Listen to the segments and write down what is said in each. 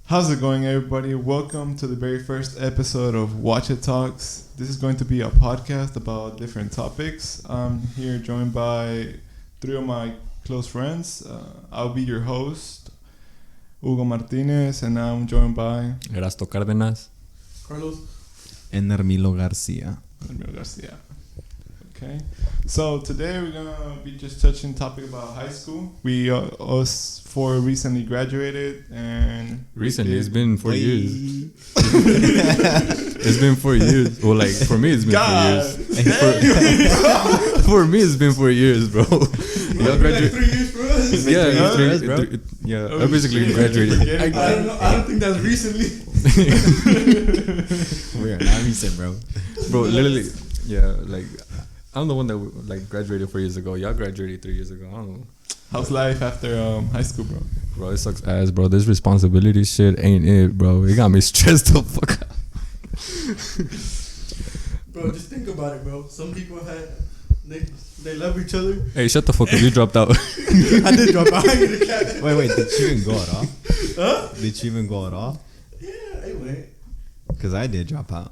How's it going, everybody? Welcome to the very first episode of HuacheTalks. This is going to be a podcast about different topics. I'm here joined by three of my close friends. I'll be your host, Hugo Martinez, and I'm joined by Erasto Cárdenas, Carlos, and Hermilo Garcia. Garcia. Okay, so today we're gonna be just touching topic about high school. We us four recently graduated, and recently it's been 4 years. It's been 4 years. Well, like for me, it's been 4 years. For me, it's been 4 years, bro. Y'all graduated. 3 years for us. Yeah, 3 years, bro. Yeah, I basically graduated. I don't know. I don't think that's recently. We are not recent, bro. Bro, literally, yeah, like I'm the one that like graduated 4 years ago. Y'all graduated 3 years ago. I don't know. How's life after high school, bro? Bro, it sucks ass, bro. This responsibility shit ain't it, bro. It got me stressed the fuck out. Bro, just think about it, bro. Some people they love each other. Hey, shut the fuck up. You dropped out. I did drop out. I get a cat. Wait, did you even go at all? Huh? Did you even go at all? Yeah, I went. Because I did drop out.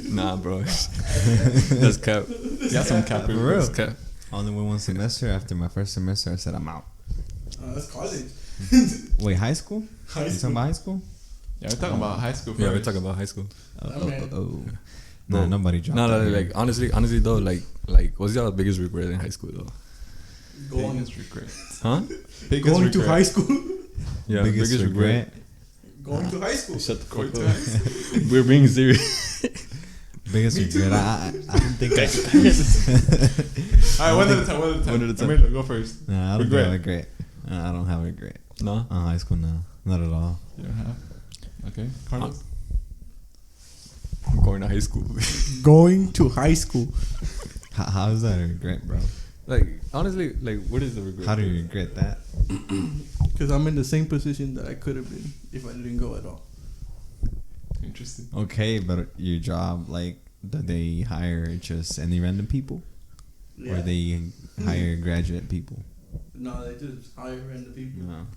Nah, bro. That's cap. Got some cap. For real. That's cap. I only went one semester. After my first semester, I said I'm out. That's college. Wait, high school? High You talking school. about high school? Yeah, we're talking about high school. Yeah, we're first. talking about high school. Nah, nobody dropped No, out. here. like honestly though, like what's your biggest regret in high school though? Going, Biggest regret. Huh? Biggest going to regret. high school. Yeah, biggest regret. Going to high school. Shut the Going fuck to up. high school. We're being serious. Biggest regret. I don't think I. All right, one at a time. One at a time. Emilio, go first. Nah, I don't Regret. have regret. I don't have regret. No. High school, no, not at all. You don't have. Okay, Carlos. I'm going to high school. Going to high school. How is that a regret, bro? Like honestly, like what is the regret? How do you regret that? Because I'm in the same position that I could have been if I didn't go at all. Interesting. Okay, but your job, like, do they hire just any random people? Yeah. Or they hire graduate people? No, they just hire random people. No.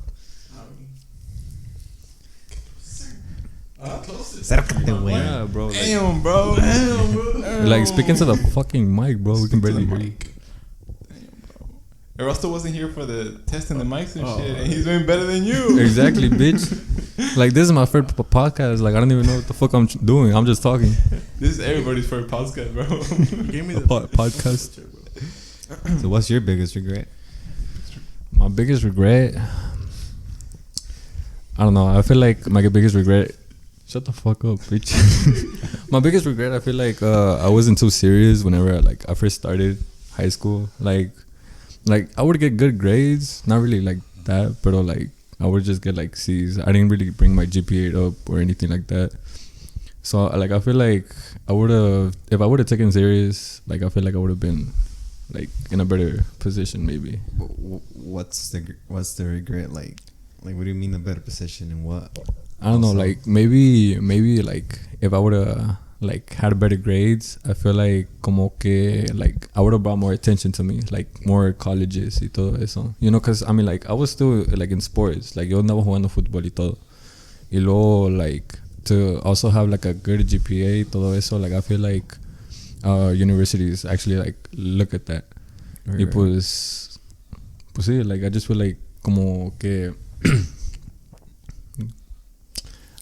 Acércate, güey. Yeah, bro. Like, Damn, bro. Damn, bro. like speaking to the fucking mic, bro. We can barely hear you. Erasto wasn't here for the testing the mics and Oh. shit, and he's doing better than you. Exactly, bitch. Like this is my first podcast. Like I don't even know what the fuck I'm doing. I'm just talking. This is everybody's first podcast, bro. Give me A the podcast. So what's your biggest regret? My biggest regret. I don't know. I feel like my biggest regret. Shut the fuck up, bitch. My biggest regret. I feel like I wasn't too serious whenever I first started high school. Like I would get good grades. Not really like that, but like I would just get like C's. I didn't really bring my GPA up or anything like that. So like I feel like I would have, if I would have taken serious, like I feel like I would have been like in a better position maybe. What's the regret like? Like, what do you mean a better position and what? I don't know, Also- like maybe like if I would have like had better grades, I feel like como que like I would have brought more attention to me, like more colleges y todo eso. You know, cause I mean like I was still like in sports, like yo andaba jugando fútbol y todo. Y luego like to also have like a good GPA, todo eso, like I feel like universities actually like look at that. Y pues sí, like I just feel like como que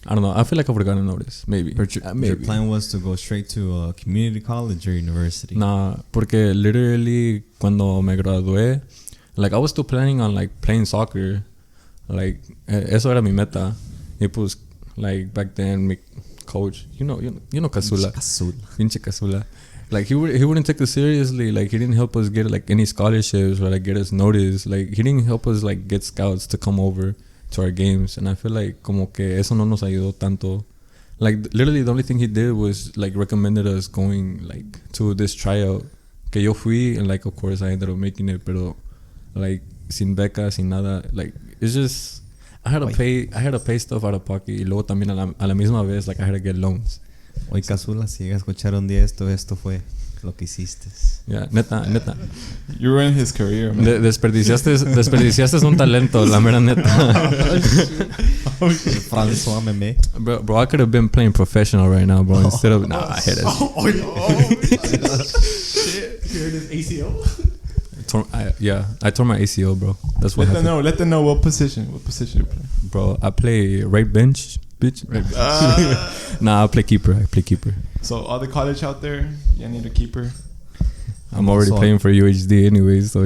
I don't know. I feel like I would have gotten noticed. Maybe. But your Maybe. plan was to go straight to a community college or university? Nah, porque literally cuando me gradué, like I was still planning on like playing soccer. Like eso era mi meta. Y pues like back then my coach, you know Casula. Pinche Casula. Like he wouldn't take us seriously. Like he didn't help us get like any scholarships or like get us noticed. Like he didn't help us like get scouts to come over to our games. And I feel like como que eso no nos ayudó tanto. Like literally the only thing he did was like recommended us going like to this tryout. Que yo fui and like of course I ended up making it, pero like sin beca, sin nada. Like it's just I had to pay stuff out of pocket. Y luego también a la misma vez like I had to get loans. Oye, Casula, si llega a escuchar un día esto fue. Lo que hiciste. Yeah, neta. You ruined his career, man. Desperdiciaste un talento, la mera neta. François Meme. Bro, I could have been playing professional right now, bro. Instead of I hit it. Here it is, ACL. I tore my ACL, bro. That's what happened. Let them know what position you play. Bro, I play right bench, bitch. Right bench. Nah, I play keeper. So all the college out there, you need a keeper. I'm already playing for UHD anyways, so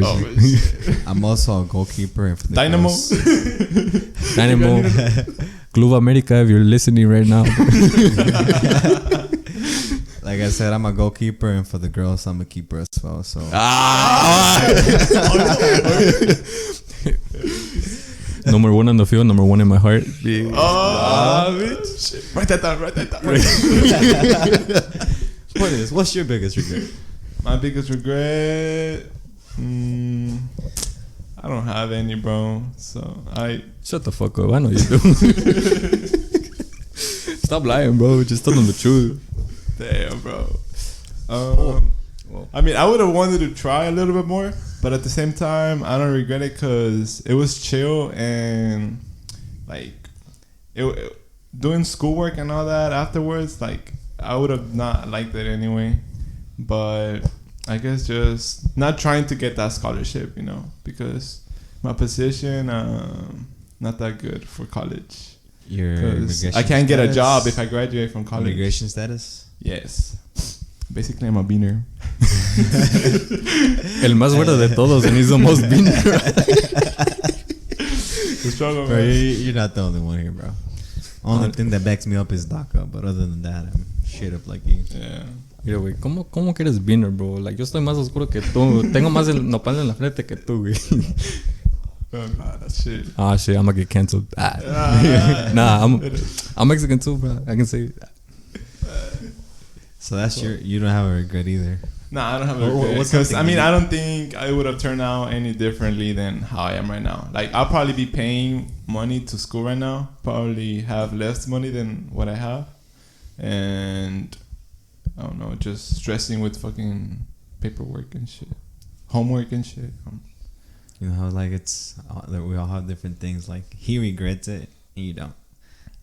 I'm also a goalkeeper. For the Dynamo. Dynamo. Club America, if you're listening right now. Like I said, I'm a goalkeeper, and for the girls, I'm a keeper as well. So. Number one on the field, number one in my heart. Bitch. Write that down. Point is, what's your biggest regret? My biggest regret? I don't have any, bro. So Shut the fuck up. I know you do. Stop lying, bro. Just tell them the truth. Damn, bro. I mean, I would have wanted to try a little bit more, but at the same time, I don't regret it because it was chill and like doing schoolwork and all that afterwards. Like I would have not liked it anyway, but I guess just not trying to get that scholarship, because my position not that good for college. I can't get a job if I graduate from college. Immigration status? Yes. Basically, I'm a beaner. El más bueno de todos, and he's the most beaner. The struggle, Bro, man. you're not the only one here, bro. Only thing that backs me up is DACA, but other than that, I'm straight up like you. Yeah. Mira, güey, ¿cómo que eres beaner, bro? Like, yo estoy más oscuro que tú. Tengo más el nopal en la frente que tú, güey. That shit. Ah, shit, I'm gonna get canceled. Nah, I'm Mexican too, bro. I can say that. So that's you don't have a regret either. Nah, I don't have a regret. Because, I don't think I would have turned out any differently than how I am right now. Like, I'll probably be paying money to school right now. Probably have less money than what I have. And, I don't know, just stressing with fucking paperwork and shit. Homework and shit. You know how, like, we all have different things. Like, he regrets it, and you don't.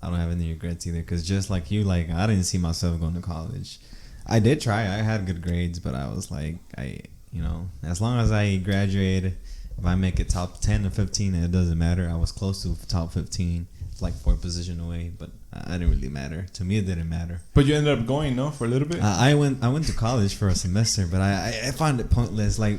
I don't have any regrets either. Because just like you, like, I didn't see myself going to college. I did try. I had good grades, but I was like, as long as I graduated, if I make it top 10 or 15, it doesn't matter. I was close to top 15. It's like 4 position away, but I didn't really matter. To me, it didn't matter. But you ended up going, no, for a little bit? I went to college for a semester, but I found it pointless. Like,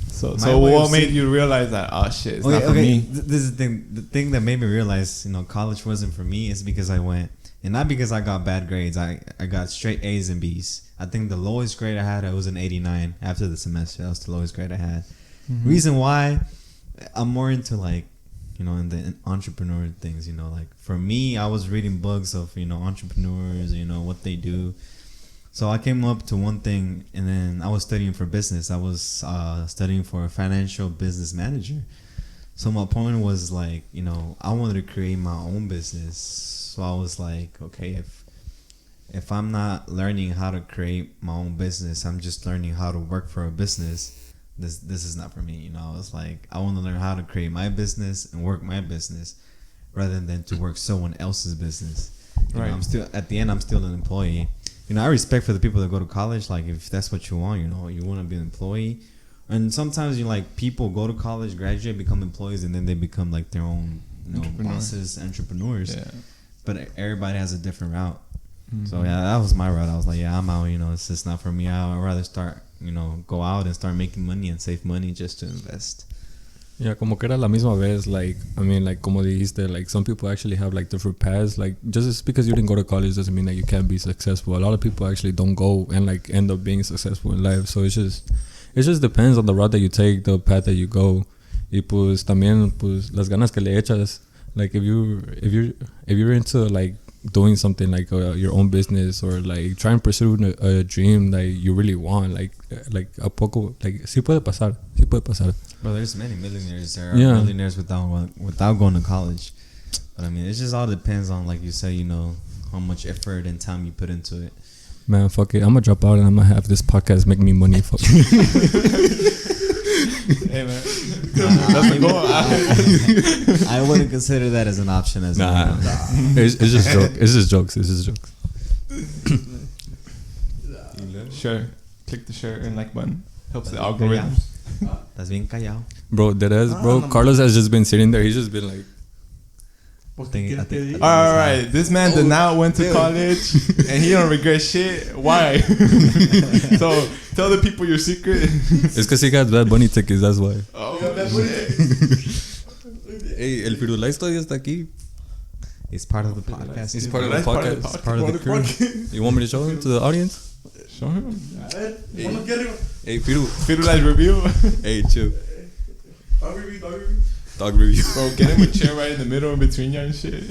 so what made you realize that? Oh shit, it's not for me. This is the thing. The thing that made me realize, college wasn't for me is because I went. And not because I got bad grades. I got straight A's and B's. I think the lowest grade I had, was an 89 after the semester. That was the lowest grade I had. Mm-hmm. Reason why, I'm more into in the entrepreneur things, like for me, I was reading books of, entrepreneurs, what they do. So I came up to one thing, and then I was studying for business. I was studying for a financial business manager. So my point was like, I wanted to create my own business. So I was like, okay, if I'm not learning how to create my own business, I'm just learning how to work for a business. This is not for me. I was like, I want to learn how to create my business and work my business rather than to work someone else's business. Right. I'm still an employee. I respect for the people that go to college. Like, if that's what you want, you want to be an employee. And sometimes people go to college, graduate, become employees, and then they become like their own, bosses, entrepreneurs. Yeah. But everybody has a different route. Mm-hmm. So yeah, that was my route. I was like, yeah, I'm out. It's just not for me. I'd rather start, go out and start making money and save money just to invest. Yeah, como que era la misma vez. Like, como dijiste, like some people actually have like different paths. Like, just because you didn't go to college doesn't mean that you can't be successful. A lot of people actually don't go and like end up being successful in life. So it just depends on the route that you take, the path that you go. Y pues también pues las ganas que le echas. Like if you're into like doing something like your own business or like trying to pursue a dream that you really want, like a poco, like sí puede pasar. Bro, there's many millionaires. There are millionaires without going to college. But it just all depends on, like you say, how much effort and time you put into it. Man, fuck it. I'm gonna drop out and I'm gonna have this podcast make me money. Fuck. Hey man, that's the goal. I wouldn't consider that as an option. As Nah, it's just joke. It's just jokes. It's just jokes. Share, click the share and like button. Helps the algorithm. Estás bien callado. Bro, deadass, bro. Carlos has just been sitting there. He's just been like, All right, this man did not went to college and he don't regret shit. Why? So tell the people your secret. it's because he got Bad Bunny tickets. That's why. Oh, Hey, el Firulais todavía está aquí. He's part of the podcast. He's too. part of the podcast. He's part of the crew. You want me to show him to the audience? Show him. Hey, Firu. Fiddle review. Hey, chill. Dog review. Dog review. Bro, get him a chair right in the middle in between you and shit.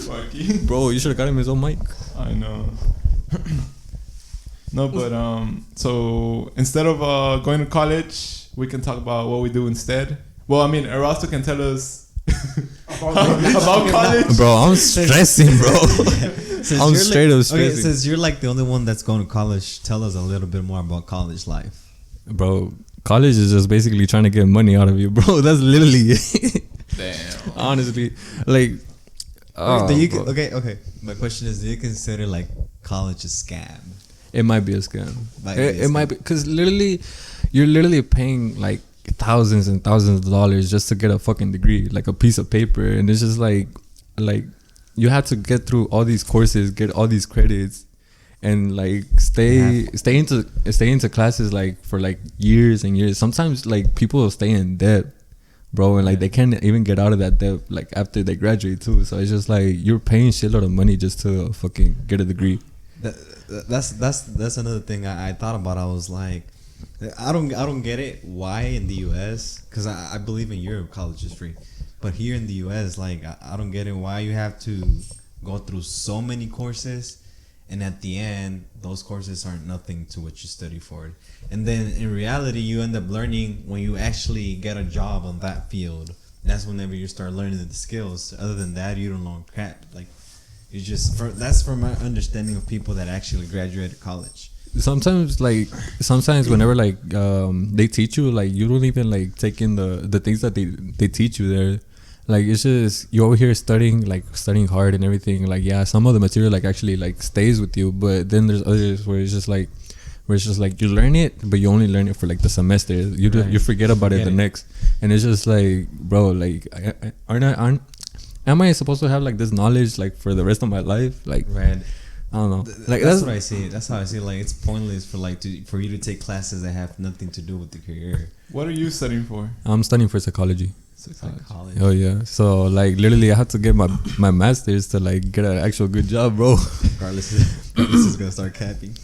Fuck you. Bro, you should have got him his own mic. I know. No, but so instead of going to college, we can talk about what we do instead. Well, I mean, Erasto can tell us about college. Bro, I'm stressing, bro. I'm straight up stressing. Okay, since you're like the only one that's going to college, tell us a little bit more about college life. Bro, college is just basically trying to get money out of you, bro. That's literally it. Damn. Honestly, like. Okay. My question is, do you consider like college a scam? It might be a scam. It might be because literally, you're literally paying like thousands and thousands of dollars just to get a fucking degree, like a piece of paper, and it's just like you have to get through all these courses, get all these credits, and like stay into classes like for like years and years. Sometimes like people stay in debt, bro, and like they can't even get out of that debt like after they graduate too. So it's just like you're paying shitload of money just to fucking get a degree. That's another thing I thought about. I was like, I don't get it why in the US, because I believe in Europe college is free, but here in the US, like I don't get it why you have to go through so many courses, and at the end those courses aren't nothing to what you study for, and then in reality you end up learning when you actually get a job on that field. That's whenever you start learning the skills. Other than that, you don't know crap. Like you just that's from my understanding of people that actually graduated college. Sometimes whenever like they teach you, like you don't even like take in the things that they teach you there. Like it's just you're over here studying hard and everything. Like yeah, some of the material like actually like stays with you, but then there's others where it's just like you learn it, but you only learn it for like the semester. You forget about it the next, and it's just like, bro, like am I supposed to have like this knowledge like for the rest of my life? Like right. I don't know. Like that's what I see. That's how I see. Like it's pointless for you to take classes that have nothing to do with the career. What are you studying for? I'm studying for psychology. Psychology. Oh yeah. So like literally I had to get my master's to like get an actual good job, bro. Carlos is gonna start capping.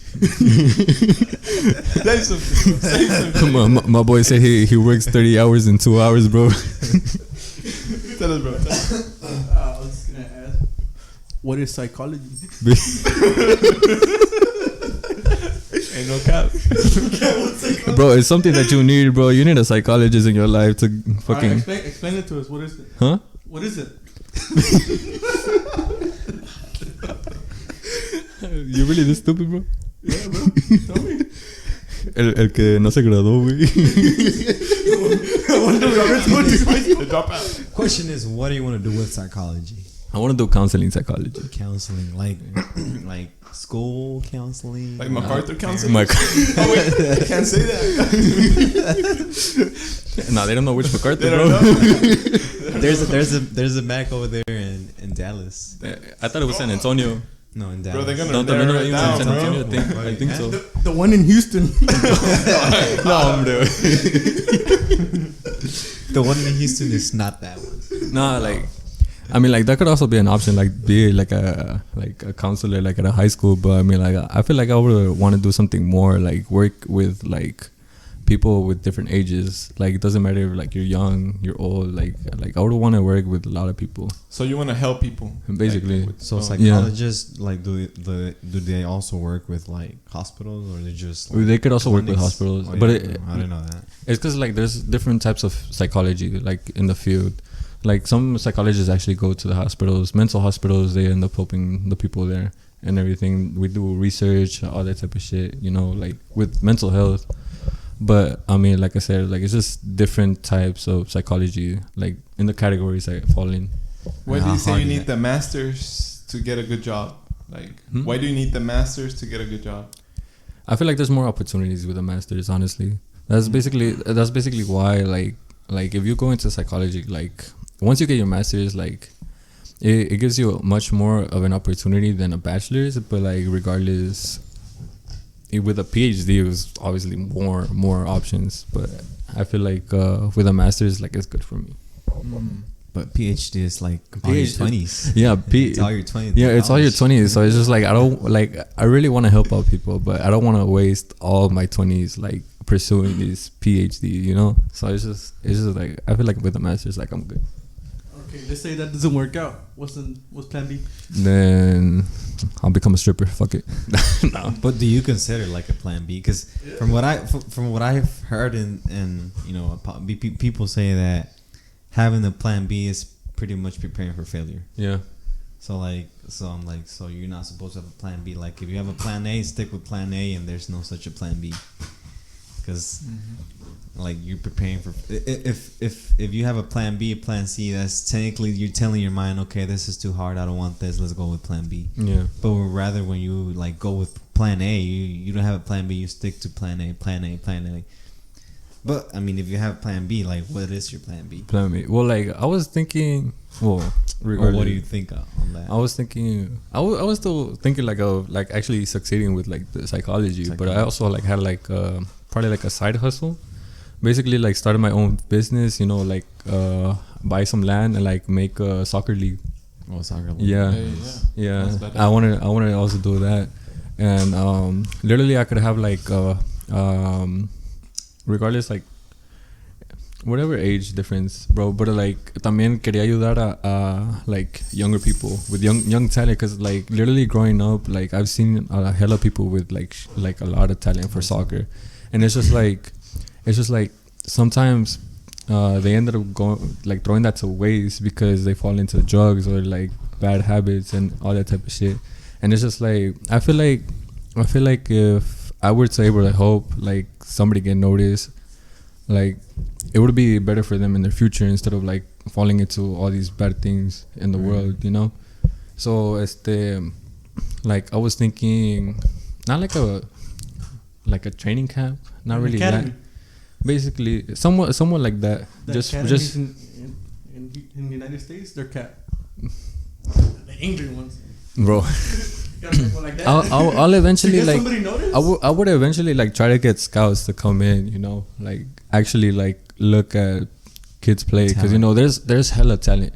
Say something. My boy said he works 30 hours in 2 hours, bro. Tell us, bro. I was just gonna ask, what is psychology? Ain't no cap. Bro, it's something that you need, bro. You need a psychologist in your life to fucking. Right, explain it to us. What is it? Huh? What is it? You really this stupid, bro? Yeah, bro. Tell me. El que no se graduó, güey. The dropout. Question is, what do you want to do with psychology? I want to do counseling psychology. Counseling, like school counseling, Like MacArthur counseling. My, Oh wait, I can't say that. no, they don't know which MacArthur, They bro. don't know. there's a Mac over there in Dallas. I thought it was San Antonio. No, in Bro, Dallas. they're gonna Don't they narrow know it in down, San Antonio? bro. I think so. The one in Houston. No, hombre. The one in Houston is not that one. No, like, I mean, like that could also be an option, like be like a counselor, like at a high school. But I mean, like I feel like I would want to do something more, like work with like people with different ages. Like it doesn't matter if like you're young, you're old. Like I would want to work with a lot of people. So you want to help people, basically. Like, So psychologists, like, do they also work with like hospitals, or they just like, they could also work with clinics? hospitals, Oh, but yeah, I didn't know that. it's because like there's different types of psychology like in the field. Like some psychologists actually go to the hospitals, mental hospitals. They end up helping the people there, and everything. We do research, all that type of shit, you know, like with mental health. But I mean, like I said, like it's just different types of psychology, like in the categories I fall in. Why do you say you need the masters to get a good job? Like, why do you need the masters to get a good job? I feel like there's more opportunities with a master's, honestly. That's basically why, like if you go into psychology, like once you get your master's, like it gives you much more of an opportunity than a bachelor's. But like regardless, with a PhD, it was obviously more options. But I feel like with a master's, like it's good for me. But PhD is like all your 20s. Yeah, it's all your 20s. Yeah, it's all your 20s. So it's just like I really want to help out people, but I don't want to waste all my 20s like pursuing this PhD, you know. So it's just like I feel like with the masters, like I'm good. Okay, let's say that doesn't work out. What's plan B? Then I'll become a stripper. Fuck it. No. But do you consider like a plan B? Because from what I've heard and you know, people say that having a plan B is pretty much preparing for failure. Yeah. So I'm like, so you're not supposed to have a plan B. Like if you have a plan A, stick with plan A, and there's no such a plan B. Because like you're preparing for if you have a plan B, a plan C, that's technically you're telling your mind, okay, this is too hard, I don't want this, let's go with plan B. Yeah. But rather when you like go with plan A, you don't have a plan B, you stick to plan A. But I mean, if you have plan B, like what is your plan B? Plan B. Well, like I was thinking. Well, or what do you think on that? I was thinking. I was still thinking like of like actually succeeding with like the psychology. But I also like had like probably like a side hustle. Basically, like started my own business. You know, like buy some land and like make a soccer league. Oh, soccer league. Yeah. I wanted to also do that, and literally I could have like regardless like whatever age difference, bro, but like también quería ayudar a like younger people with young talent, because like literally growing up, like I've seen a hella people with like a lot of talent for soccer, and it's just like sometimes they ended up going like throwing that to waste because they fall into drugs or like bad habits and all that type of shit. And it's just like I feel like if I were to able to help like somebody get noticed, like it would be better for them in their future instead of like falling into all these bad things in the world, you know. So like I was thinking not like a training camp, not really academy. That, basically somewhat like that. Just in the United States, they're capped. The England ones, bro. Like that. I'll eventually like notice? I would eventually like try to get scouts to come in, you know, like actually like look at kids play, because you know there's hella talent,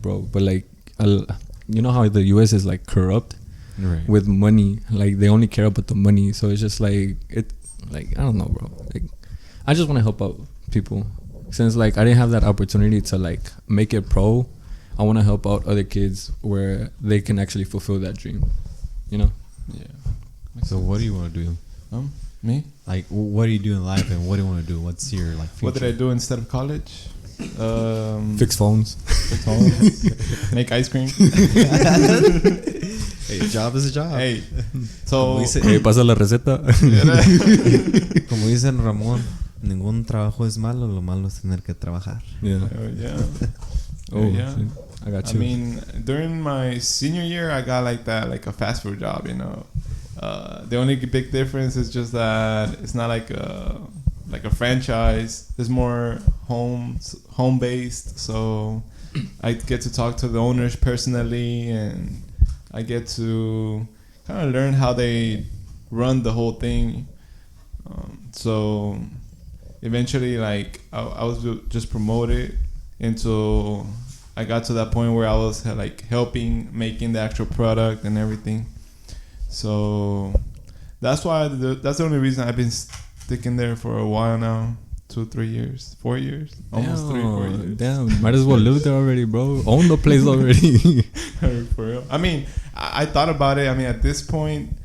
bro. But like you know how the US is like corrupt, right, with money, like they only care about the money. So it's just like I don't know, bro. Like I just want to help out people, since like I didn't have that opportunity to like make it pro. I want to help out other kids where they can actually fulfill that dream, you know? Yeah. So what do you want to do? Me? Like, what do you do in life, and what do you want to do? What's your like future? What did I do instead of college? Fix phones. Make ice cream. Hey, a job is a job. Hey, so pasa la receta. Como dicen Ramón, ningún trabajo es malo, lo malo es tener que trabajar. Yeah. Yeah. Yeah. I got you. I mean, during my senior year, I got like a fast food job, you know. The only big difference is just that it's not like a franchise. It's more home based. So I get to talk to the owners personally, and I get to kind of learn how they run the whole thing. So eventually, like I was just promoted into. I got to that point where I was like helping making the actual product and everything. So that's why that's the only reason I've been sticking there for a while now. 2-3 years, 4 years, almost 3-4 years. Damn, might as well live there already, bro. Own the place already. For real. I mean, I thought about it. I mean, at this point,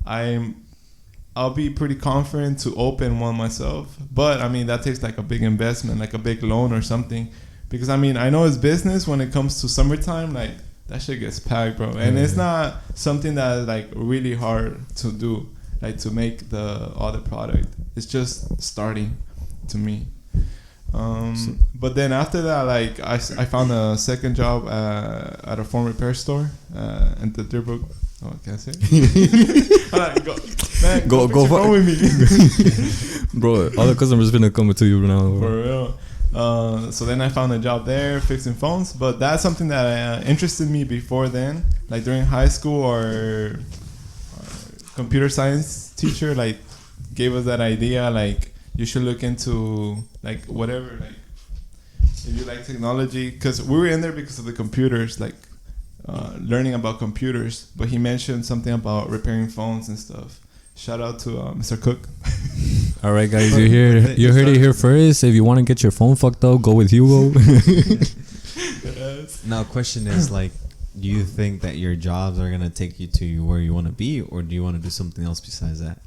I'll be pretty confident to open one myself. But I mean, that takes like a big investment, like a big loan or something. Because I mean, I know it's business when it comes to summertime. Like that shit gets packed, bro. And it's not something that is like really hard to do, like to make all the product. It's just starting to me. But then after that, like I found a second job at a phone repair store in the Deerbrook. Oh, can I say it? Alright, go for with me. Bro, all the customers gonna come to you now. For real. So then I found a job there fixing phones, but that's something that interested me before then, like during high school. Our computer science teacher like gave us that idea, like you should look into like whatever, like if you like technology, because we were in there because of the computers, like learning about computers. But he mentioned something about repairing phones and stuff. Shout out to Mr. Cook. All right, guys, you heard it here first. If you want to get your phone fucked up, go with Hugo. Now, question is like, do you think that your jobs are gonna take you to where you want to be, or do you want to do something else besides that?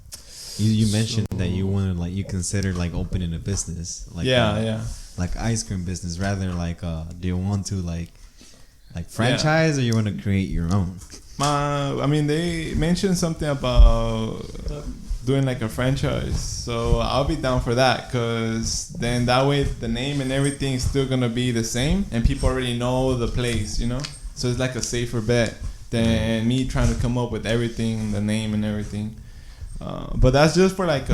You mentioned that you want to you consider like opening a business, like like ice cream business, rather like do you want to like franchise or you want to create your own? I mean, they mentioned something about doing like a franchise, so I'll be down for that, because then that way the name and everything is still gonna be the same and people already know the place, you know, so it's like a safer bet than me trying to come up with everything, the name and everything. But that's just for like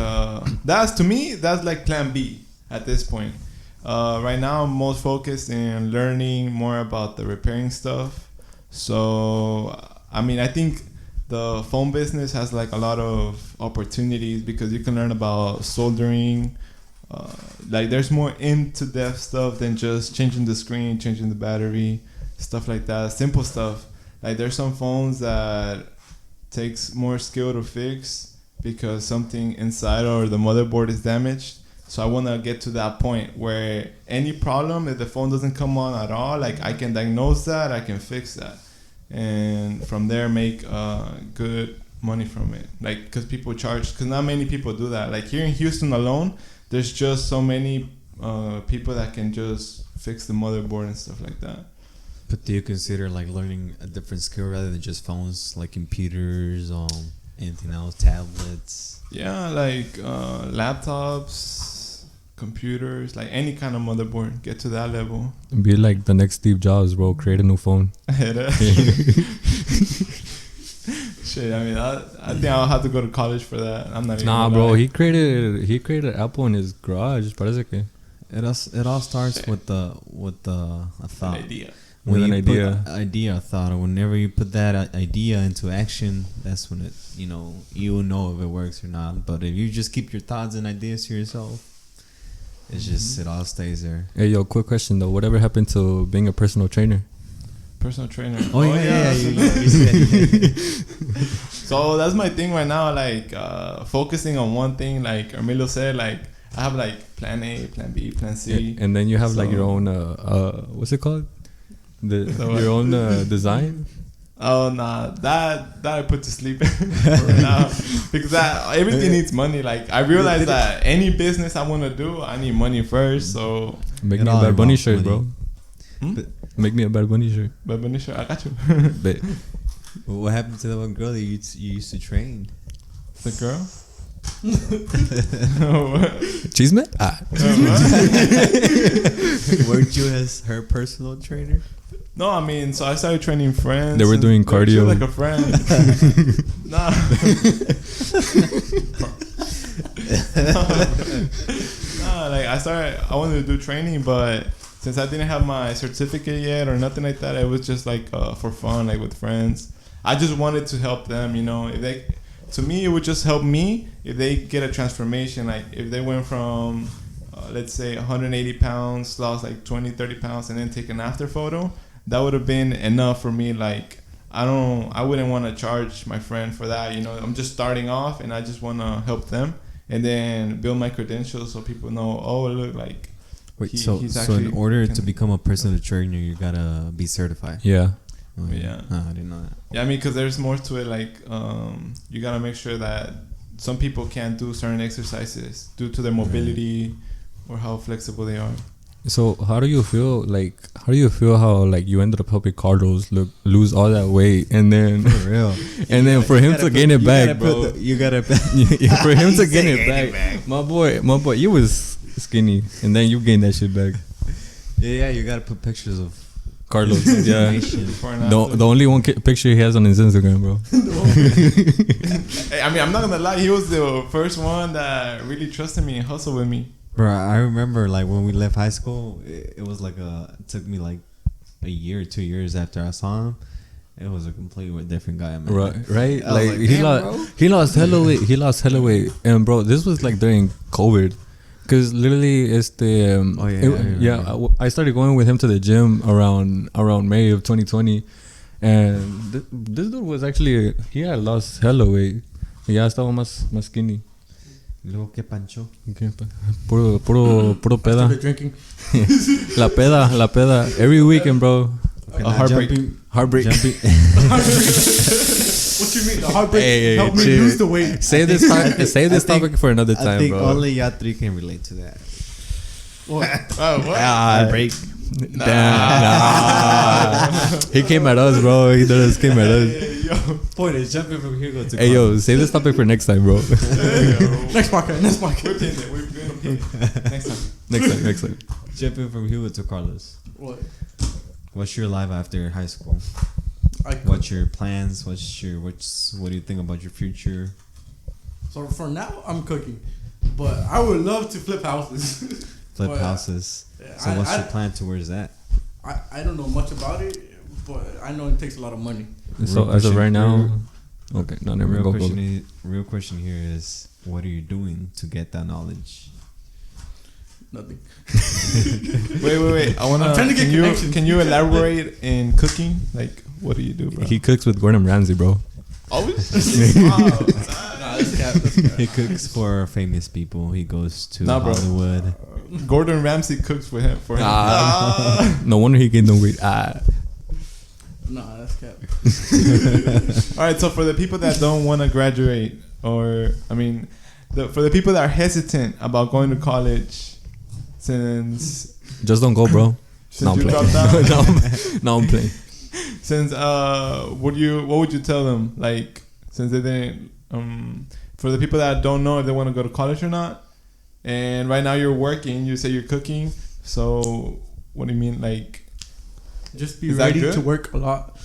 that's to me, that's like plan B at this point. Right now I'm most focused in learning more about the repairing stuff. So I mean, I think the phone business has like a lot of opportunities because you can learn about soldering. Like there's more into depth stuff than just changing the screen, changing the battery, stuff like that. Simple stuff. Like there's some phones that takes more skill to fix because something inside or the motherboard is damaged. So I want to get to that point where any problem, if the phone doesn't come on at all, like I can diagnose that, I can fix that, and from there make good money from it. Like, because people charge, because not many people do that. Like here in Houston alone, there's just so many people that can just fix the motherboard and stuff like that. But do you consider like learning a different skill rather than just phones, like computers, anything else, tablets? Yeah, like laptops, computers, like any kind of motherboard. Get to that level. Be like the next Steve Jobs, bro. Create a new phone. Shit, I mean, I think I'll have to go to college for that. I'm not even. Nah, bro. He created Apple in his garage. Parece que. It all starts with a thought. An idea. With an idea, thought, or whenever you put that idea into action, that's when it, you will know if it works or not. But if you just keep your thoughts and ideas to yourself, it's just it all stays there. Hey, yo, quick question though. Whatever happened to being a personal trainer? Personal trainer. Oh yeah. You said. So that's my thing right now. Like focusing on one thing. Like Emilio said, like I have like plan A, plan B, plan C. Yeah, and then you have like your own what's it called? Your own design? Oh nah, that I put to sleep right now, because everything needs money. Like I realized that any business I want to do, I need money first. So make me a Bad Bunny shirt, bro. Make me a Bad Bunny shirt. Bad Bunny shirt, I got you. What happened to the one girl that you used to train? The girl? Chisme? Weren't you as her personal trainer? No, I mean, so I started training friends. They were doing cardio. Like a friend. Nah. Nah, like I wanted to do training, but since I didn't have my certificate yet or nothing like that, it was just like for fun, like with friends. I just wanted to help them, to me, it would just help me if they get a transformation. Like if they went from, let's say 180 pounds, lost like 20, 30 pounds, and then take an after photo, that would have been enough for me. Like I wouldn't want to charge my friend for that. I'm just starting off and I just want to help them and then build my credentials so people know, oh, look, like. Wait, so in order to become a personal trainer, you gotta be certified? Yeah. Oh, yeah. Oh, I didn't know that. Yeah, I mean, because there's more to it. Like, you gotta make sure that some people can't do certain exercises due to their mobility or how flexible they are. So how do you feel like? How do you feel how like you ended up helping Carlos lose all that weight, and then For real. and then for him to gain it back, bro. You gotta. Yeah, for him to gain it back, my boy, you was skinny, and then you gained that shit back. Yeah, you gotta put pictures of Carlos, yeah. Before and after. The only one picture he has on his Instagram, bro. Hey, I mean, I'm not gonna lie. He was the first one that really trusted me and hustled with me. Bro, I remember like when we left high school, it was like it took me like a year or 2 years after I saw him. It was a completely different guy, man. Right. I was Like, "Damn, he lost hella weight. He lost hella weight, and bro, this was like during COVID, cause literally it's the Oh, yeah, I remember. I started going with him to the gym around May of 2020, and this dude was actually he had lost hella weight. Ya estaba más skinny. Luego que pancho. Okay, puro I peda. started drinking. La peda. Every weekend, bro. Okay, A heartbreak. Heartbreak. What you mean? The heartbreak Hey, helped me chill. lose the weight. Save this topic for another I time, think bro. only y'all three can relate to that. What? Oh, what? Heartbreak. Nah. He came at us, bro. He just came at us. Yo. Point is jumping from here to Hey, yo, save this topic for next time, bro. Next podcast. We're pinning it. We're gonna pin it. Next time. Next time. Jumping from Hugo to Carlos. What? What's your life after high school? What's your plans? What do you think about your future? So for now, I'm cooking, but I would love to flip houses. Flip But, houses. yeah, So what's your plan towards that? I don't know much about it, but I know it takes a lot of money. So as of right now, okay, no, never Real go. question, real question here is, what are you doing to get that knowledge? Nothing. Wait. I wanna. I'm trying to get connections. Can you elaborate in cooking? Like, what do you do, bro? He cooks with Gordon Ramsay, bro. Always. Nah, that's cap. He cooks for famous people. He goes to Nah, bro. Hollywood. Gordon Ramsay cooks for him. No wonder he gained the weight. Nah, that's cap. All right. So for the people that don't want to graduate, or I mean, for the people that are hesitant about going to college, since Just don't go, bro. No, I'm you playing. dropped out, No, I'm playing. since what would you tell them? Like, since they didn't for the people that don't know if they want to go to college or not, and right now you're working, you say you're cooking, so what do you mean? Like, Just be Is that ready good? to work a lot.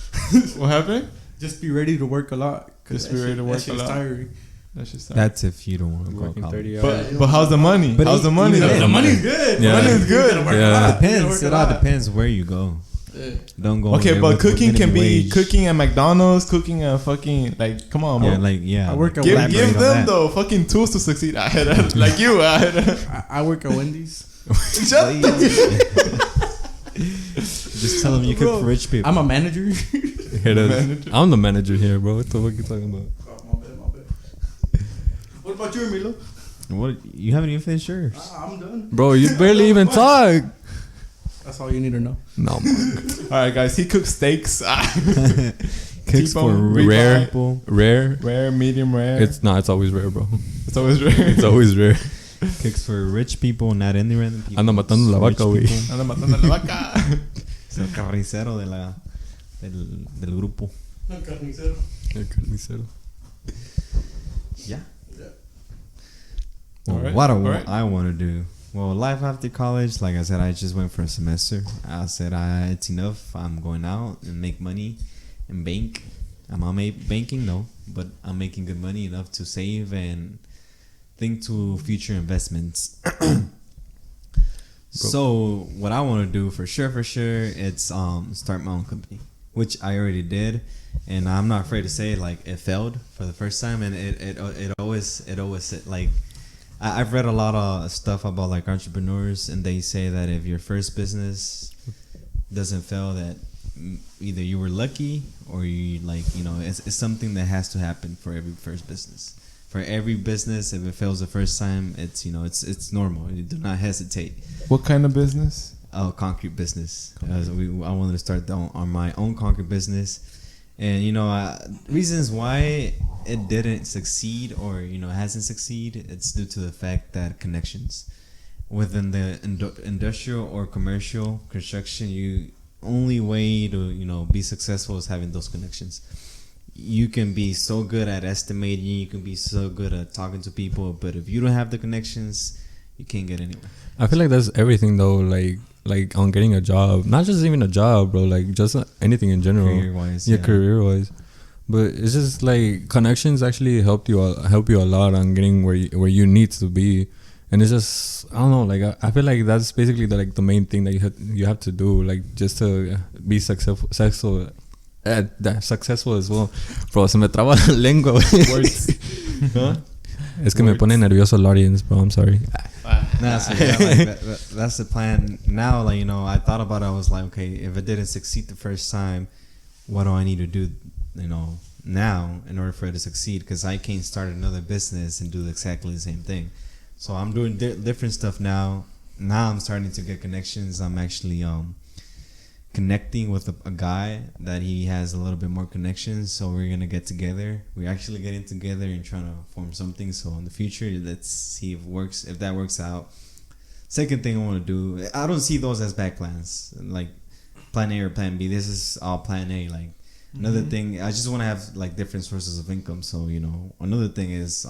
what happened? Just be ready to work a lot. Just be ready to work a lot. Tiring. That's just That's if you don't want to go to Working college. 30 hours. but how's the money? But How's the money? even though? The money's good. Yeah. Money is good. You gotta work a Yeah. lot. You gotta Depends. work a It all lot. depends where you go. Yeah. Don't go. Okay, there but with cooking can minimum be wage. cooking at McDonald's, cooking at fucking, like, come on, bro. Yeah, I work at Give Elaborate give on them that. though fucking tools to succeed. Like you. I work at Wendy's. Shut the Just tell them you cook for rich people. I'm a manager. Here it is. Manager. I'm the manager here, bro. What the fuck you talking about? Oh, my bad. What about you, Emilio? What? You haven't even finished yours. I'm done. Bro, you barely even talk. That's all you need to know. No, man. All right, guys. He cooks steaks. Cooks for T-bone, rich rare. people. Rare. Rare, medium rare. It's always rare, bro. It's always rare. It's always rare. Cooks for rich people, not any random people. Anda matando la Rich vaca, güey. people. Anda matando a la vaca. Es el carnicero del grupo. El carnicero. Yeah. All Well, right, what do all right. I want to do? Well, life after college, like I said, I just went for a semester. I said it's enough. I'm going out and make money and bank. I'm not banking, no, but I'm making good money enough to save and think to future investments. So what I want to do for sure, it's start my own company, which I already did, and I'm not afraid to say like it failed for the first time, and it always like I've read a lot of stuff about like entrepreneurs, and they say that if your first business doesn't fail, that either you were lucky or you it's something that has to happen for every first business. For every business, if it fails the first time, it's it's normal. You do not hesitate. What kind of business? Oh, concrete business. I wanted to start on my own concrete business, and reasons why it didn't succeed or hasn't succeeded. It's due to the fact that connections. within the industrial or commercial construction, you only way to be successful is having those connections. You can be so good at estimating, you can be so good at talking to people, but if you don't have the connections, you can't get anywhere. I feel like that's everything though. Like on getting a job, not just even a job, bro. Like just anything in general. Career wise, yeah, career wise. But it's just like connections actually help you a lot on getting where you need to be. And it's just, I don't know, like I feel like that's basically the main thing that you have to do, like just to be successful as well. Bro, se me traba la lengua, güey. Huh? Es que me pone nervioso el audience, bro. I'm sorry. Nah, so yeah, that's the plan. Now, like, I thought about it. I was like, okay, if it didn't succeed the first time, what do I need to do, now in order for it to succeed? Because I can't start another business and do exactly the same thing. So I'm doing different stuff now. Now I'm starting to get connections. I'm actually connecting with a guy that he has a little bit more connections. So we're going to get together. We're actually getting together and trying to form something. So in the future, let's see if that works out. Second thing I want to do, I don't see those as back plans, like plan A or plan B. This is all plan A. Like another thing, I just want to have like different sources of income. So, another thing is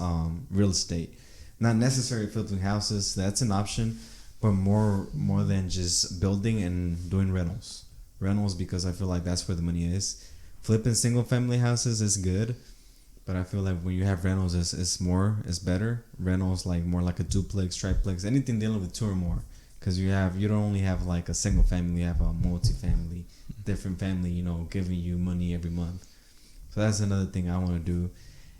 real estate. Not necessarily building houses, that's an option, but more than just building and doing rentals. Rentals, because I feel like that's where the money is. Flipping single family houses is good, but I feel like when you have rentals, it's better. Rentals like more like a duplex, triplex, anything dealing with two or more, because you don't only have like a single family, you have a multi-family, different family, giving you money every month. So that's another thing I want to do.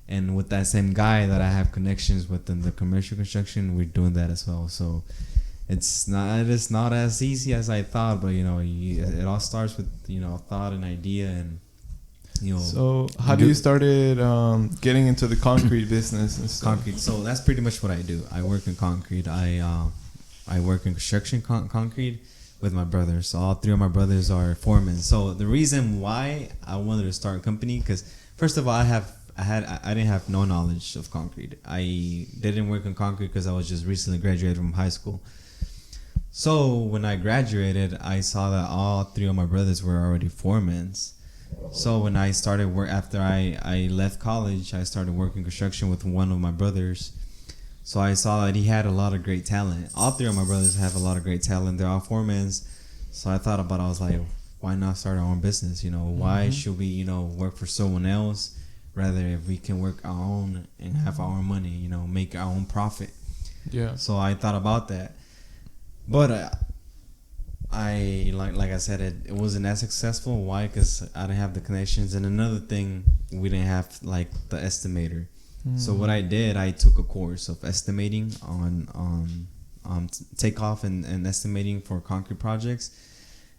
And with that same guy that I have connections with in the commercial construction, we're doing that as well. So it's not as easy as I thought, but it all starts with thought and idea and So how do you started getting into the concrete business and stuff? Concrete. So that's pretty much what I do. I work in concrete. I work in construction concrete with my brothers. So all three of my brothers are foremen. So the reason why I wanted to start a company, because first of all, I didn't have no knowledge of concrete. I didn't work in concrete because I was just recently graduated from high school. So when I graduated, I saw that all three of my brothers were already foremen. So when I started work after I left college, I started working construction with one of my brothers. So I saw that he had a lot of great talent. All three of my brothers have a lot of great talent. They're all foremen. So I thought about it. I was like, why not start our own business? Why should we, work for someone else? Rather, if we can work our own and have our own money, make our own profit. Yeah. So I thought about that. But I like I said, it wasn't as successful. Why? Because I didn't have the connections. And another thing, we didn't have like the estimator. So what I did, I took a course of estimating on takeoff and estimating for concrete projects.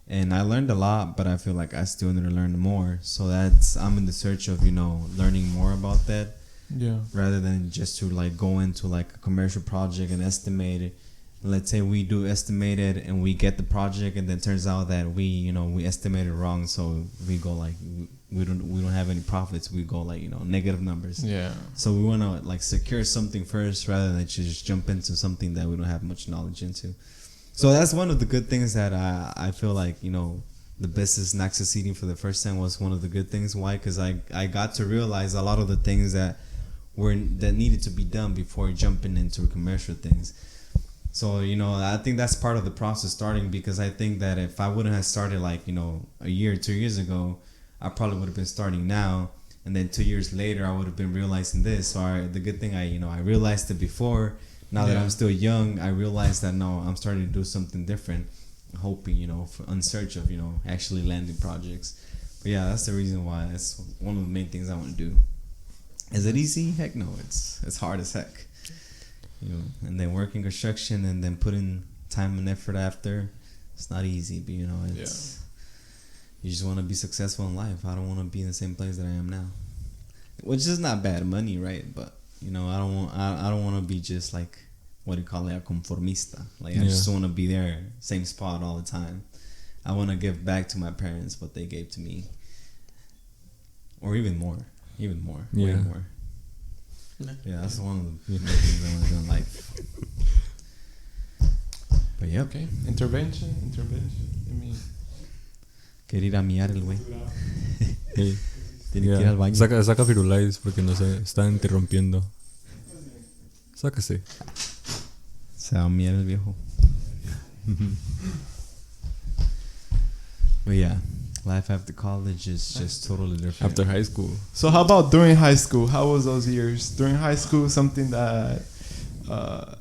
And I learned a lot, but I feel like I still need to learn more. So I'm in the search of, learning more about that. Yeah. Rather than just to like go into like a commercial project and estimate it. Let's say we do estimate it and we get the project, and then turns out that we estimated wrong. So we go like, we don't have any profits. We go like, negative numbers. Yeah. So we want to like secure something first rather than just jump into something that we don't have much knowledge into. So that's one of the good things that I feel like, the business not succeeding for the first time was one of the good things. Why? Because I got to realize a lot of the things that needed to be done before jumping into commercial things. So, I think that's part of the process starting, because I think that if I wouldn't have started like, a year or 2 years ago, I probably would have been starting now. And then 2 years later, I would have been realizing this. So the good thing I realized it before. Now that I'm still young, I realize that no, I'm starting to do something different, hoping, in search of, actually landing projects. But yeah, that's the reason why. That's one of the main things I want to do. Is it easy? Heck no, it's hard as heck. And then working construction and then putting time and effort after, it's not easy, but it's you just want to be successful in life. I don't want to be in the same place that I am now, which is not bad money, right? But I don't want to be just like, what do you call it, a conformista. Like I just want to be there, same spot all the time. I want to give back to my parents what they gave to me, or even more, way more. Yeah, that's one of the things I want to do in life. But yep. Okay. Intervention. I mean, Quería ir a miar el güey. Hey. Tiene que ir al baño. Saca Firulais porque no se está interrumpiendo. Sácase. Se va a miar el viejo. But yeah, life after college is just totally different. After high school. so how about during high school? How was those years? During high school, something that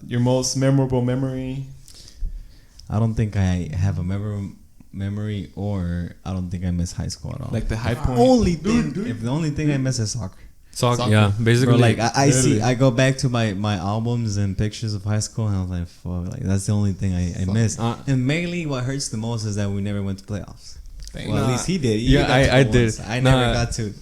your most memorable memory? I don't think I have a memory, or I don't think I miss high school at all. Like the high point? If the only thing I miss is soccer. Soccer. Yeah, basically. Bro, like I go back to my albums and pictures of high school, and I was like, fuck, like that's the only thing I miss. And mainly, what hurts the most is that we never went to playoffs. Well, at least he did. Yeah, I did. Once. I never got to.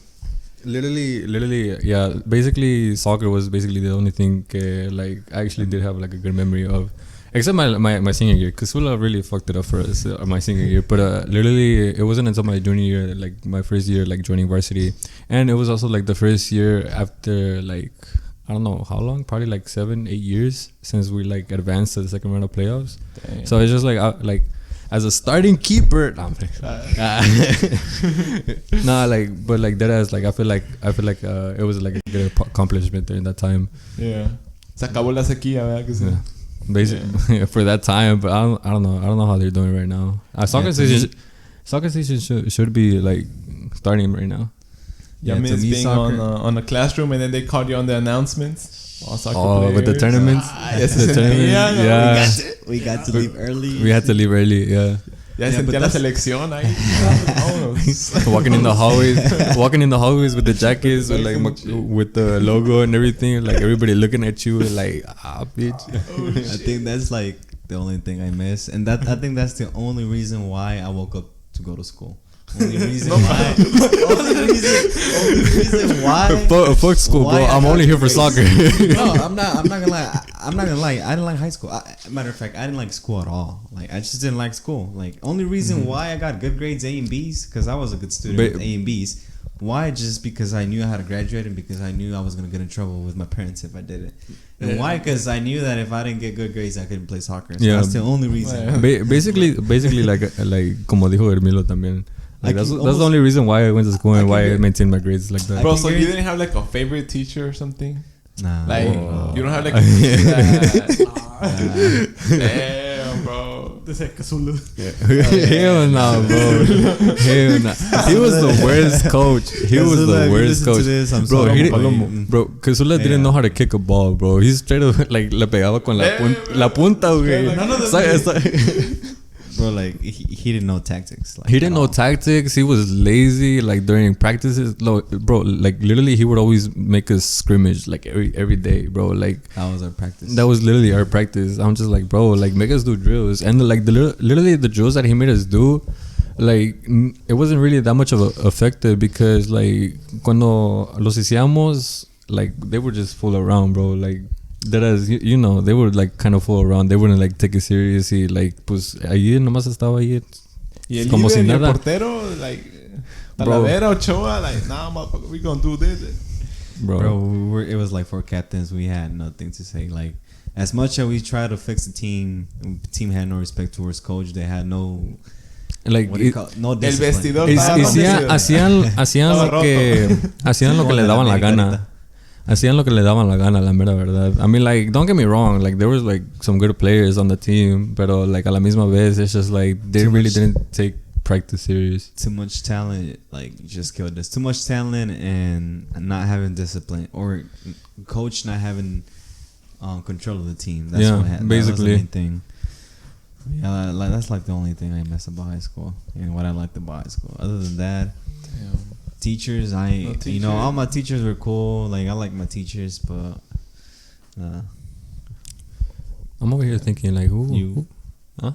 Literally, yeah. Basically, soccer was basically the only thing like I actually did have like a good memory of. Except my senior year, because Sula really fucked it up for us my senior year. But literally, it wasn't until my junior year, like my first year, like joining varsity, and it was also like the first year after like I don't know how long, probably like 7-8 years since we like advanced to the second round of playoffs. Damn. So it's just like as a starting keeper, nah, like but like that as like I feel like it was like a good accomplishment during that time. Yeah. Se acabó la sequía, ¿verdad? Que sí. Yeah. Basically, for that time, but I don't know how they're doing right now. Soccer season should be like starting right now. Yeah, I miss being on a classroom and then they called you on the announcements. With the tournaments. The tournament. Yeah, we got to leave early. We had to leave early. Yeah. Ya sentía la selección ahí. walking in the hallways with the jackets, with like with the logo and everything, like everybody looking at you like bitch. I think that's like the only thing I miss, and that I think that's the only reason why I woke up to go to school. Only reason why. Fuck school, bro. I'm only here for soccer. No, I'm not gonna lie. I didn't like high school. Matter of fact, I didn't like school at all. Like I just didn't like school. Like only reason why I got good grades A and B's because I was a good student with A and B's. Why? Just because I knew I had to graduate and because I knew I was gonna get in trouble with my parents if I did it. And why? Because I knew that if I didn't get good grades, I couldn't play soccer. So that's the only reason. Basically, like como dijo Hermilo también. Like that's the only reason why I went to school and why I maintained my grades like that. Bro, so you didn't have like a favorite teacher or something? Nah. Like you don't have like a teacher that damn, bro. They say Cthulhu. Hell no, bro. Hell no. He was the worst coach. He was the worst coach. Bro, Cthulhu didn't know how to kick a ball, bro. He straight up like le pegaba con la punta, güey. Bro, like he didn't know tactics. Like, he didn't know tactics. He was lazy. Like during practices, bro. Like literally, he would always make us scrimmage like every day, bro. Like that was our practice. That was literally our practice. I'm just like, bro, like make us do drills, and like literally the drills that he made us do, like it wasn't really that much of a effective because like cuando los hacíamos, like they were just full around, bro. Like. That as you know, they would like kind of fool around. They wouldn't like take it seriously. Like, pues ahí nomás estaba ahí. Y el como líder, si nada. El portero, like Talavera, Ochoa, like, nah, motherfucker, we gonna do this. Bro, it was like for captains, we had nothing to say. Like, as much as we tried to fix the team had no respect towards coach. They had no. Like no discipline. Hacían lo que le daban la gana. Hacían lo que le daban la gana, la mera verdad. I mean, like, don't get me wrong. Like, there was, like, some good players on the team. Pero, like, a la misma vez, it's just, like, they really didn't take practice serious. Too much talent, like, just killed us. Too much talent and not having discipline. Or coach not having control of the team. That's what happened. Basically. That was the main thing. Yeah, like, that's, like, the only thing I miss about high school. And what I liked about high school. Other than that... Damn. Teachers, you know, all my teachers were cool. Like, I like my teachers, but I'm over here thinking like, who? Huh?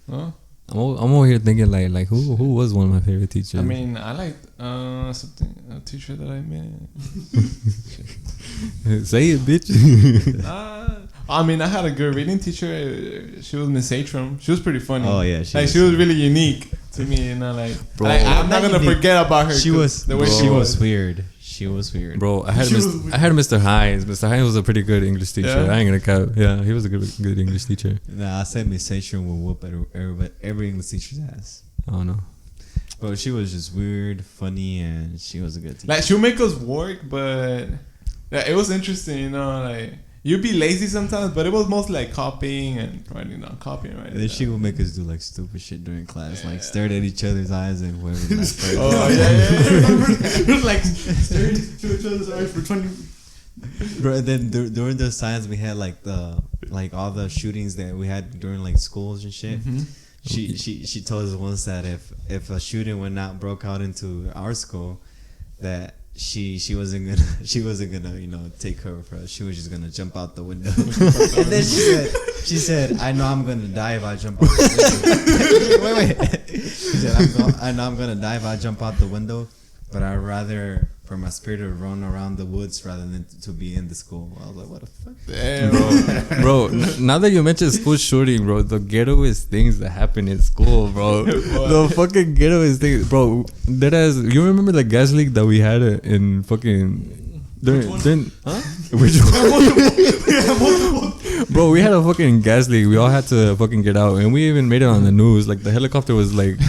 Huh? I'm over here thinking like who was one of my favorite teachers? I mean, I liked a teacher that I met. Say it, bitch. I mean, I had a good reading teacher. She was Miss Atram. She was pretty funny. Oh yeah, she was really unique to me. You know, like, bro, I'm not gonna forget about her. She was weird. She was weird. Bro, I had Mr. Hines. Mr. Hines was a pretty good English teacher. Yeah? I ain't gonna cap. Yeah, he was a good English teacher. Nah, I said Miss Station will whoop every English teacher's ass. I don't know. But she was just weird, funny, and she was a good teacher. Like she would make us work, but it was interesting, you know. Like you'd be lazy sometimes, but it was mostly like copying and writing down, copying and writing. And then she down. would make us do like stupid shit during class, like stared at each other's eyes and whoever. Oh yeah. Like staring to each other's eyes for 20. Bro, and then during those times we had like all the shootings that we had during like schools and shit. Mm-hmm. She told us once that if a shooting broke out into our school, that she wasn't gonna take cover for us. She was just gonna jump out the window. And then she said I know I'm gonna die if I jump out the window. wait. She said I know I'm gonna die if I jump out the window, but I'd rather for my spirit to run around the woods rather than to be in the school. I was like, what the fuck? Damn, Bro, now that you mentioned school shooting, bro, the ghettoest things that happen in school, bro. The fucking ghettoest things, bro. You remember the gas leak that we had in fucking... Huh? Which one? Bro, we had a fucking gas leak. We all had to fucking get out, and we even made it on the news. Like the helicopter was like,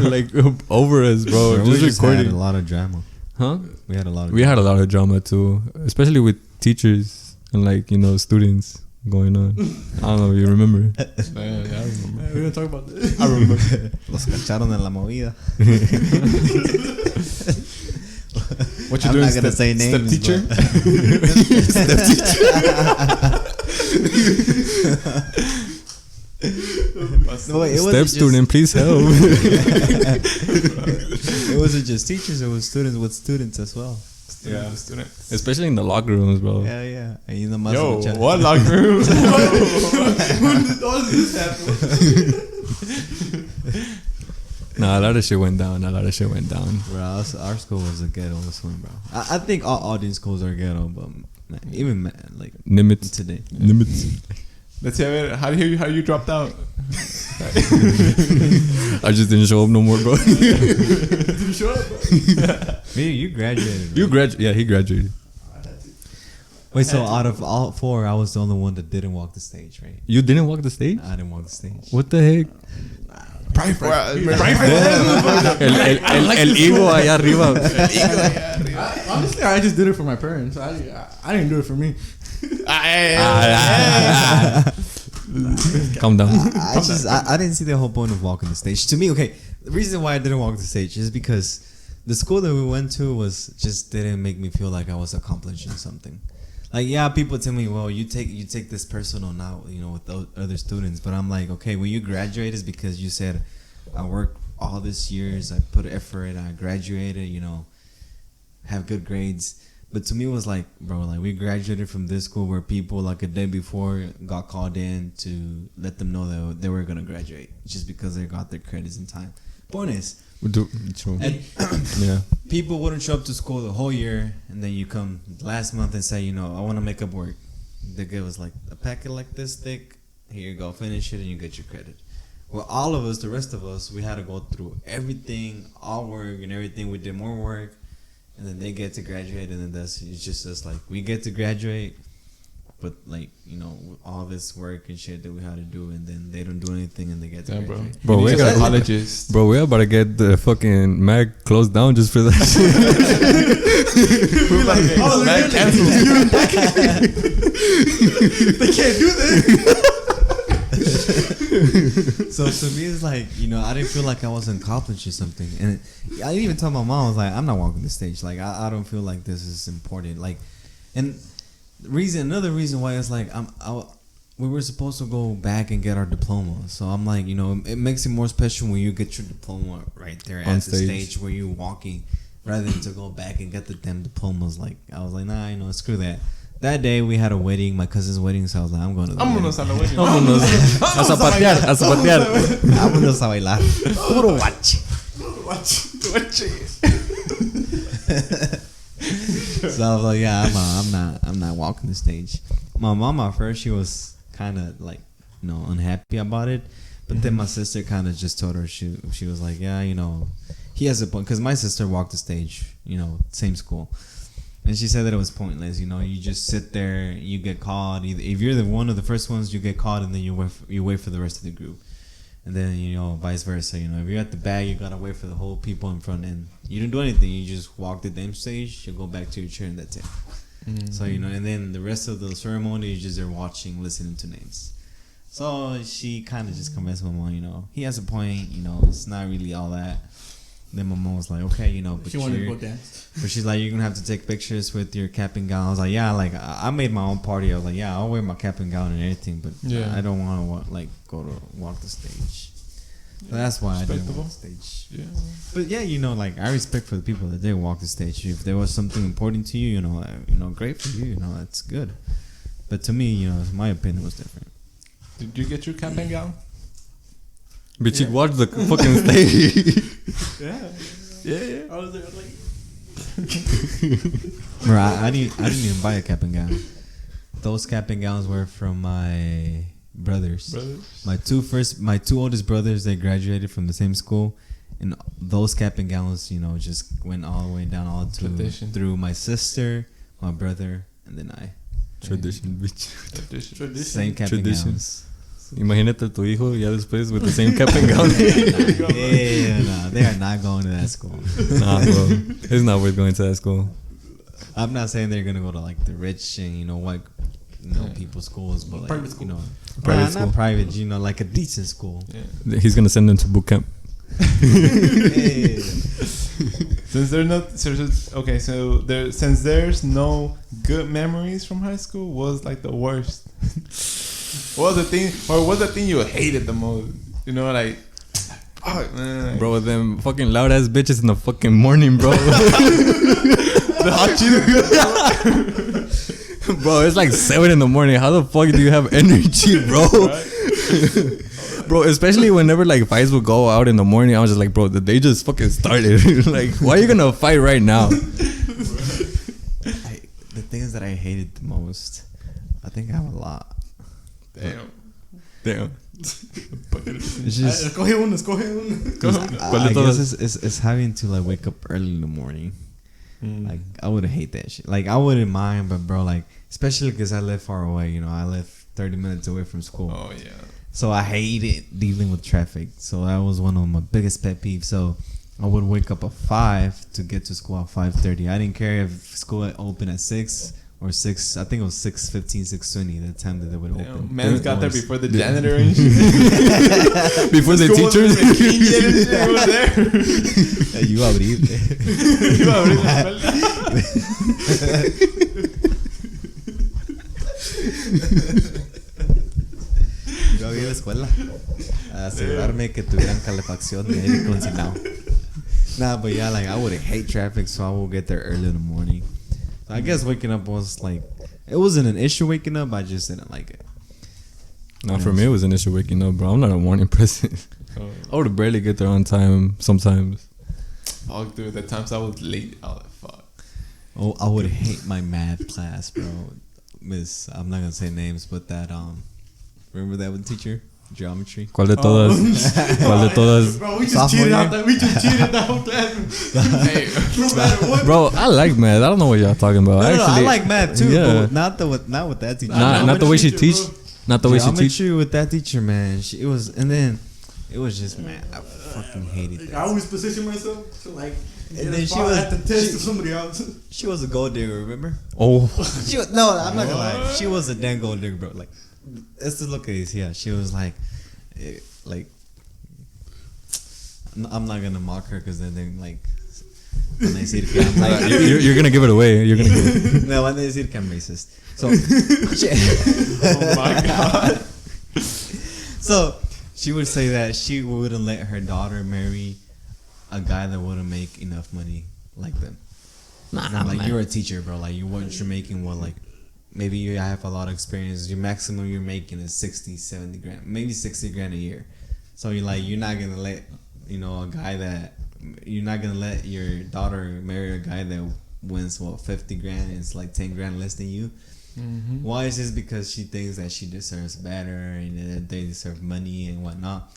like over us, bro. We just recording. had a lot of drama. Huh? We had a lot of drama too, especially with teachers and like students going on. I don't know if you remember. Man, I remember. We're gonna talk about this. I remember. Los cacharon en la movida. What you I'm doing? not gonna say names. Step teacher. No, it Step student, please help. It wasn't just teachers; it was students with students as well. Yeah, students. Especially in the locker rooms, bro. Yeah. And you know, Yo, what locker room? When did all this happen? Nah, a lot of shit went down. Bro, our school was a ghetto one, bro. I think all these schools are ghetto, but even like Nimitz. today. Let's hear it. How you dropped out? I just didn't show up no more, bro. Did you show up, bro? Me, you graduated. You right? Yeah, he graduated. Wait, so out of all four, I was the only one that didn't walk the stage, right? You didn't walk the stage? I didn't walk the stage. What the heck? El higo allá arriba. Honestly, I just did it for my parents. I didn't do it for me. Calm down. I didn't see the whole point of walking the stage. To me, okay, the reason why I didn't walk the stage is because the school that we went to just didn't make me feel like I was accomplishing something. Like, yeah, people tell me, well, you take this personal now, with the other students, but I'm like, okay, when you graduate is because you said I worked all these years, I put effort, I graduated, have good grades. But to me, it was like, bro, like we graduated from this school where people like a day before got called in to let them know that they were gonna graduate just because they got their credits in time. Point is, True. yeah, people wouldn't show up to school the whole year, and then you come last month and say, I want to make up work. They give us like a packet like this thick. Here you go, finish it, and you get your credit. Well, all of us, the rest of us, we had to go through everything, all work and everything. We did more work. And then they get to graduate, and then it's just us like we get to graduate, but like all this work and shit that we had to do, and then they don't do anything, and they get to graduate. Bro, we got apologists. Bro, we're about to get the fucking mag closed down just for that. We're about to get mag canceled. They can't do this. So to me, it's like I didn't feel like I was accomplishing something, and I didn't even tell my mom. I was like, I'm not walking the stage. Like I don't feel like this is important. Like, and another reason why it's like we were supposed to go back and get our diploma. So I'm like, it makes it more special when you get your diploma right there on at stage. The stage where you're walking, rather than to go back and get the damn diplomas. Like I was like, nah, screw that. That day we had a wedding, my cousin's wedding, so I was like, I'm going to the wedding. Vámonos a la wedding. Vámonos. A zapatear. Vámonos a bailar. Puro guache. So I was like, yeah, I'm not walking the stage. My mom at first, she was kind of like, unhappy about it, but then my sister kind of just told her she was like, yeah, he has a point because my sister walked the stage, same school, and she said that it was pointless. You just sit there, you get caught. If you're one of the first ones, you get caught, and then you wait for the rest of the group, and then vice versa. If you're at the back, you gotta wait for the whole people in front, and you didn't do anything. You just walk the damn stage, you go back to your chair, and that's it. Mm-hmm. So and then the rest of the ceremony is just there watching, listening to names. So she kind of just convinced my mom, he has a point, it's not really all that. Then my mom was like, okay, but she wanted to go dance. But she's like, you're gonna have to take pictures with your cap and gown. I was like, yeah, like I made my own party. I was like, yeah, I'll wear my cap and gown and everything, but I don't want to go to walk the stage. So that's why I didn't walk the stage. Yeah. But yeah, like I respect for the people that did walk the stage. If there was something important to you, great for you. That's good. But to me, my opinion was different. Did you get your cap and gown? Bitch, you watched the fucking stage. Yeah. I was there like. Bro, I didn't even buy a cap and gown. Those cap and gowns were from my brothers. My two oldest brothers, they graduated from the same school, and those cap and gowns, just went all the way down all through my sister, my brother, and then I. Tradition, bitch. Tradition. Same cap and gowns. Imagínate tu hijo ya después with the same cap and gown. No, they are not going to that school. Nah, bro, it's not worth going to that school. I'm not saying they're gonna go to like the rich and white, people's schools, but like private school. Private school. Not private, like a decent school. Yeah. He's gonna send them to boot camp. Since they're not since there's no good memories from high school, what was like the worst? What's the thing you hated the most? Like, fuck, man. Bro, them fucking loud ass bitches in the fucking morning, bro. The hot Cheetos. Bro, it's like 7 in the morning. How the fuck do you have energy, bro? Right? Bro, especially whenever like fights would go out in the morning, I was just like, bro, the day just fucking started. Like, why are you gonna fight right now? The things that I hated the most, I think I have a lot. Damn. It's just Escoge uno. I guess it's having to like wake up early in the morning. Like I would hate that shit. Like I wouldn't mind, but bro, like especially because I live far away. I live 30 minutes away from school. Oh yeah. So I hated dealing with traffic. So that was one of my biggest pet peeves. So I would wake up at 5 to get to school at 5:30. I didn't care if school opened at 6 or 6. I think it was 6:15, 6:20. The time that they would open. Man's got there before the janitor and shit. Before the teachers. You abrir. Yo abrí la escuela a asegurarme que tuvieran calefacción de aire acondicionado. Nah, but yeah, like I would hate traffic, so I will get there early in the morning. So I guess waking up was like, it wasn't an issue waking up. I just didn't like it. Nah, for me it was an issue waking up, bro. I'm not a morning person. I would barely get there on time sometimes. Fuck, dude. The times I was late, I was like, fuck. Oh, I would hate my math class, bro. Miss, I'm not gonna say names, but that remember that one teacher, geometry. ¿Cuál de todas? ¿Cuál de todas? Bro, we just cheated out that. We just cheated that whole class. Hey, No matter what. Bro, I like math. I don't know what y'all talking about. No, Actually, I like math too, yeah. but not with that teacher. Not the way she teach. Not the way she teach. Geometry with that teacher, man. It was just, man, I fucking hated that. I always position myself to like. And then she was at the test of somebody else. She was a gold digger, remember? Oh, No, I'm not gonna lie. She was a damn gold digger, bro. Like, let's just look at this. Yeah, she was like. I'm not gonna mock her because then like when they see the camera, I'm like, you're gonna give it away. You're gonna give it. no, when they see the camera, I'm racist. So, oh my god. So she would say that she wouldn't let her daughter marry a guy that wouldn't make enough money like them. Nah, like man. you're a teacher, bro. Like what you're making, like maybe you have a lot of experience. Your maximum you're making is 60, 70 grand, maybe 60 grand a year. So you're not gonna let a guy that you're not gonna let your daughter marry a guy that wins 50 grand and it's like 10 grand less than you. Mm-hmm. Why is this? Because she thinks that she deserves better and that they deserve money and whatnot.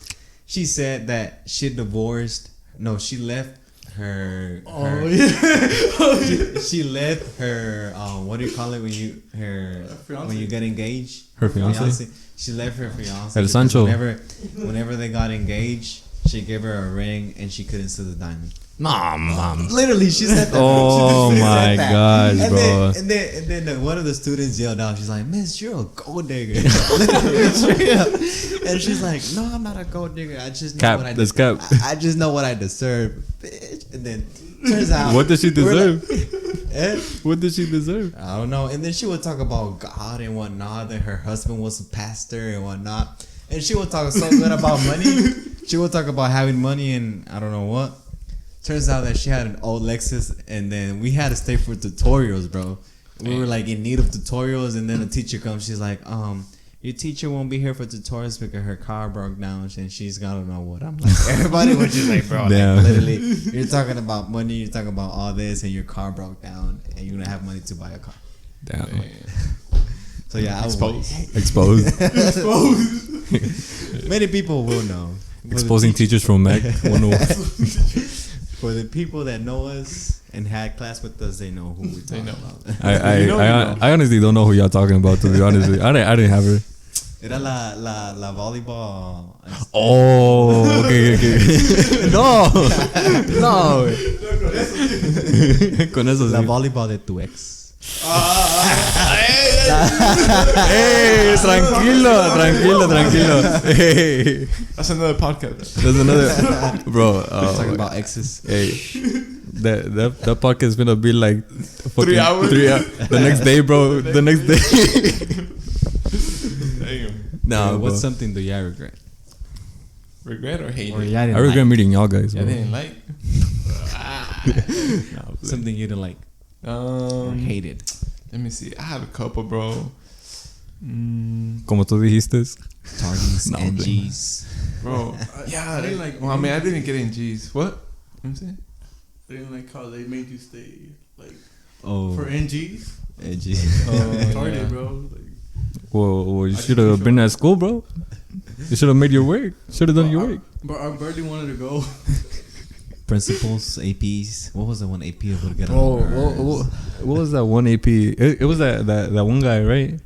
She said that she left her. Oh her yeah. she left her. What do you call it when you Fiance. when you get engaged? Her fiance? She left her fiance. El because Sancho. Whenever they got engaged, she gave her a ring and she couldn't see the diamond. Nah, mom. Literally, she said that. Oh She said my that. gosh, bro. And then one of the students yelled out. She's like, "Miss, you're a gold digger." Literally, straight up. And she's like, "No, I'm not a gold digger. I just know Cap, what I that's deserve. cap. I just know what I deserve, bitch." And then turns out, What did she we're deserve? eh? What did she deserve? I don't know. And then she would talk about God and whatnot. That her husband was a pastor and whatnot. And she would talk so good about money. She would talk about having money and I don't know what. Turns out that she had an old Lexus, and then we had to stay for tutorials, bro. We were like in need of tutorials, and then a teacher comes. She's like, your teacher won't be here for tutorials because her car broke down, and she's gotta know what. I'm like, everybody was just like, bro, like, Damn. literally, you're talking about money, you're talking about all this, and your car broke down, and you don't have money to buy a car. Damn. So yeah, I was Exposed. many people will know. Exposing teachers from Mac 101. For the people that know us and had class with us, they know who we're talking about. I honestly don't know who y'all talking about, to be honest with you. I didn't have her. Era la volleyball. Oh, okay. No. Con eso La sí. volleyball de tu ex. Hey, tranquilo. Hey. That's another podcast. There's another, bro. Talking about exes. Hey, that podcast is gonna be like fucking 3 hours? 3 hours. The next day, bro. The next day. Damn. Nah, What's bro. something do y'all regret? Regret or hate Or it? y'all didn't I regret like? meeting y'all guys, Yeah, bro. they didn't like. Something you didn't like or hated. Let me see. I have a couple, bro. Como tú dijiste. Tardies No, and hombre. G's. Bro, yeah. I didn't like- Well, I mean, I didn't get in G's. What? I'm saying. I didn't like how they made you stay like Oh, for NGs. G's. Retarded, yeah. bro. Like, Well, you I should just have be been sure. at school, bro. You should have made your work. Should have done your work. but I barely wanted to go. Principals, APs. What was the one AP able to get Oh, on? what was that one AP? It was that one guy, right?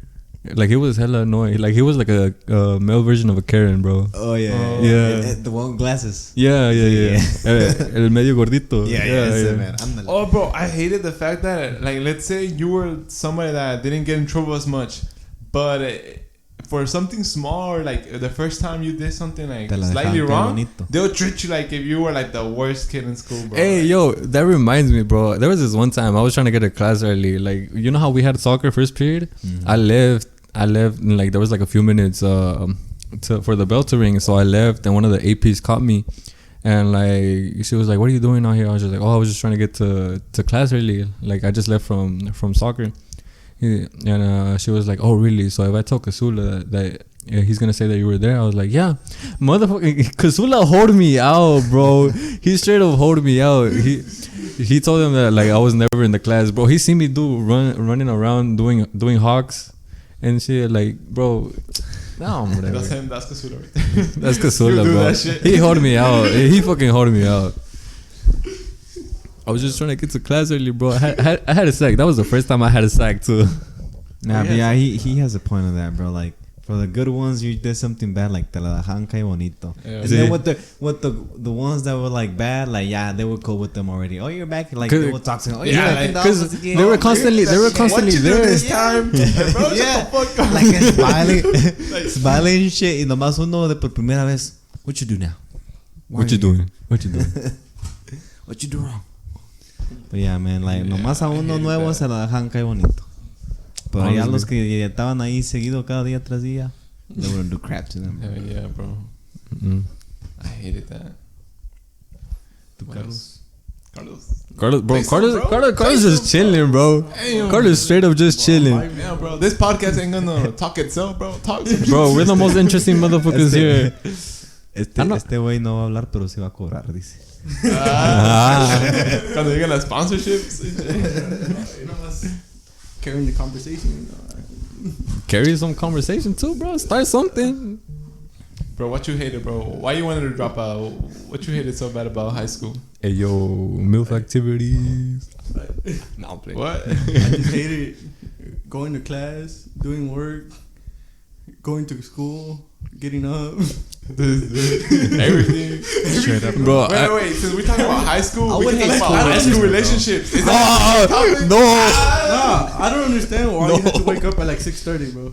Like he was hella annoying. Like he was like a male version of a Karen, bro. Oh yeah, Oh, yeah. The one with glasses. Yeah. El medio gordito. Man. Oh, bro, I hated the fact that, like, let's say you were somebody that didn't get in trouble as much, but for something small or like the first time you did something like Te la slightly dejaron wrong, bonito. they'll treat you like if you were like the worst kid in school, bro. Hey, Like, yo, that reminds me, bro. There was this one time I was trying to get to class early. Like, you know how we had soccer first period? Mhm. I left, and like there was like a few minutes for the bell to ring. So I left, and one of the APs caught me, and like she was like, "What are you doing out here?" I was just like, "Oh, I was just trying to get to class early. Like I just left from soccer." And she was like, "Oh, really? So if I tell Kasula that he's gonna say that you were there," I was like, "Yeah, motherfucker." Kasula hold me out, bro. He straight up hold me out. He told him that like I was never in the class, bro. He seen me running around doing hawks and shit. Like, bro, no, whatever. that's him. That's Kasula right there. That's You Kasula, do bro. that shit. He hold me out. He fucking hold me out. I was just trying to get to class early, bro. I had a sack. That was the first time I had a sack too. Nah, but yeah, he has a point on that, bro. Like for the good ones, you did something bad, like te la dejan caer bonito. Yeah. And then with the ones that were like bad, like yeah, they were cool with them already. Oh, you're back. Like they would talk to him. Oh, Yeah, yeah, like, because they were constantly What you do there. this time? Like, bro, Yeah. shut the fuck up. like smiling and shit. Y nomás uno de por primera vez. What you do now? What you doing? What you doing? What you do wrong? But yeah, man, like nomás a uno I hated nuevo that. se la dejan caer bonito. Pero ya Honestly. los que estaban ahí seguido cada día tras día, they wouldn't do crap to them. Hell yeah, bro. Mm. I hated that. Tu What Carlos? else? Carlos, bro, Say some, bro. Carlos Say just some, chilling, bro. Damn. Carlos straight up just chilling, Yeah, bro. This podcast ain't gonna talk itself, bro. Talk some bro. We're the most interesting motherfuckers here. I know. Este güey no va a hablar, pero sí va a cobrar, dice. Cuando lleguen las sponsorships. You know, us carrying the conversation. You know. Carry some conversation too, bro. Start something. Bro, what you hated, bro? Why you wanted to drop out? What you hated so bad about high school? Hey yo, MILF activities. No, I'm playing. What? I just hated going to class, doing work, going to school, getting up. Everything. Straight up. Bro, Wait. Since we're talking about high school, I we would can hate talk about school high school relationships, relationships. Is that topic? no. Nah, I don't understand why you have to No. wake up at like 6:30, bro.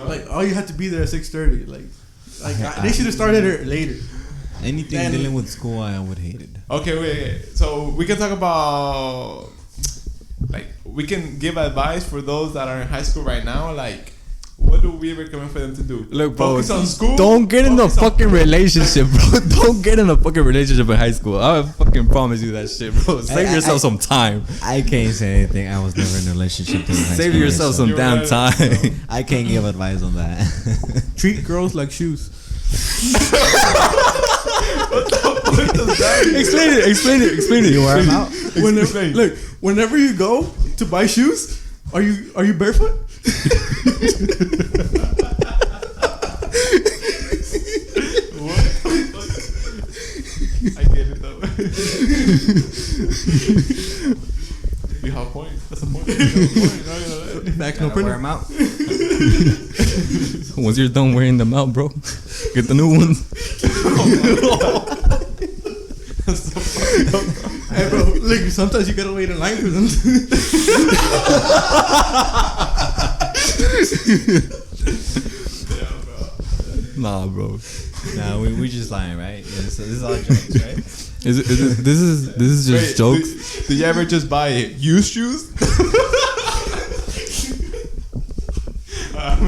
Like, all you have to be there at 6:30. They should have started it later. Anything Then- dealing with school, I would hate it. Okay, wait. So we can talk about, like, we can give advice for those that are in high school right now. Like, what do we recommend for them to do? Look, bro, Focus on school. don't get in a Focus on fucking school. relationship, bro. Don't get in a fucking relationship in high school. I fucking promise you that shit, bro. Save yourself some time. I can't say anything. I was never in a relationship. In high Save school, yourself so some You're damn right. time. I can't give advice on that. Treat girls like shoes. What does that mean? Explain it. You wear them out? Explain. Look, whenever you go to buy shoes, are you barefoot? What the fuck? I get it though. You have a point. That's a point. You have a point. No. Back no Gotta wear printer. 'em out. Once you're done wearing them out, bro, get the new ones. Hey, bro, look, sometimes you gotta wait in line for them. Nah, bro. No, we just lying, right? Yeah, so this is all jokes, right? This is just Wait, jokes. Do you ever just buy used shoes?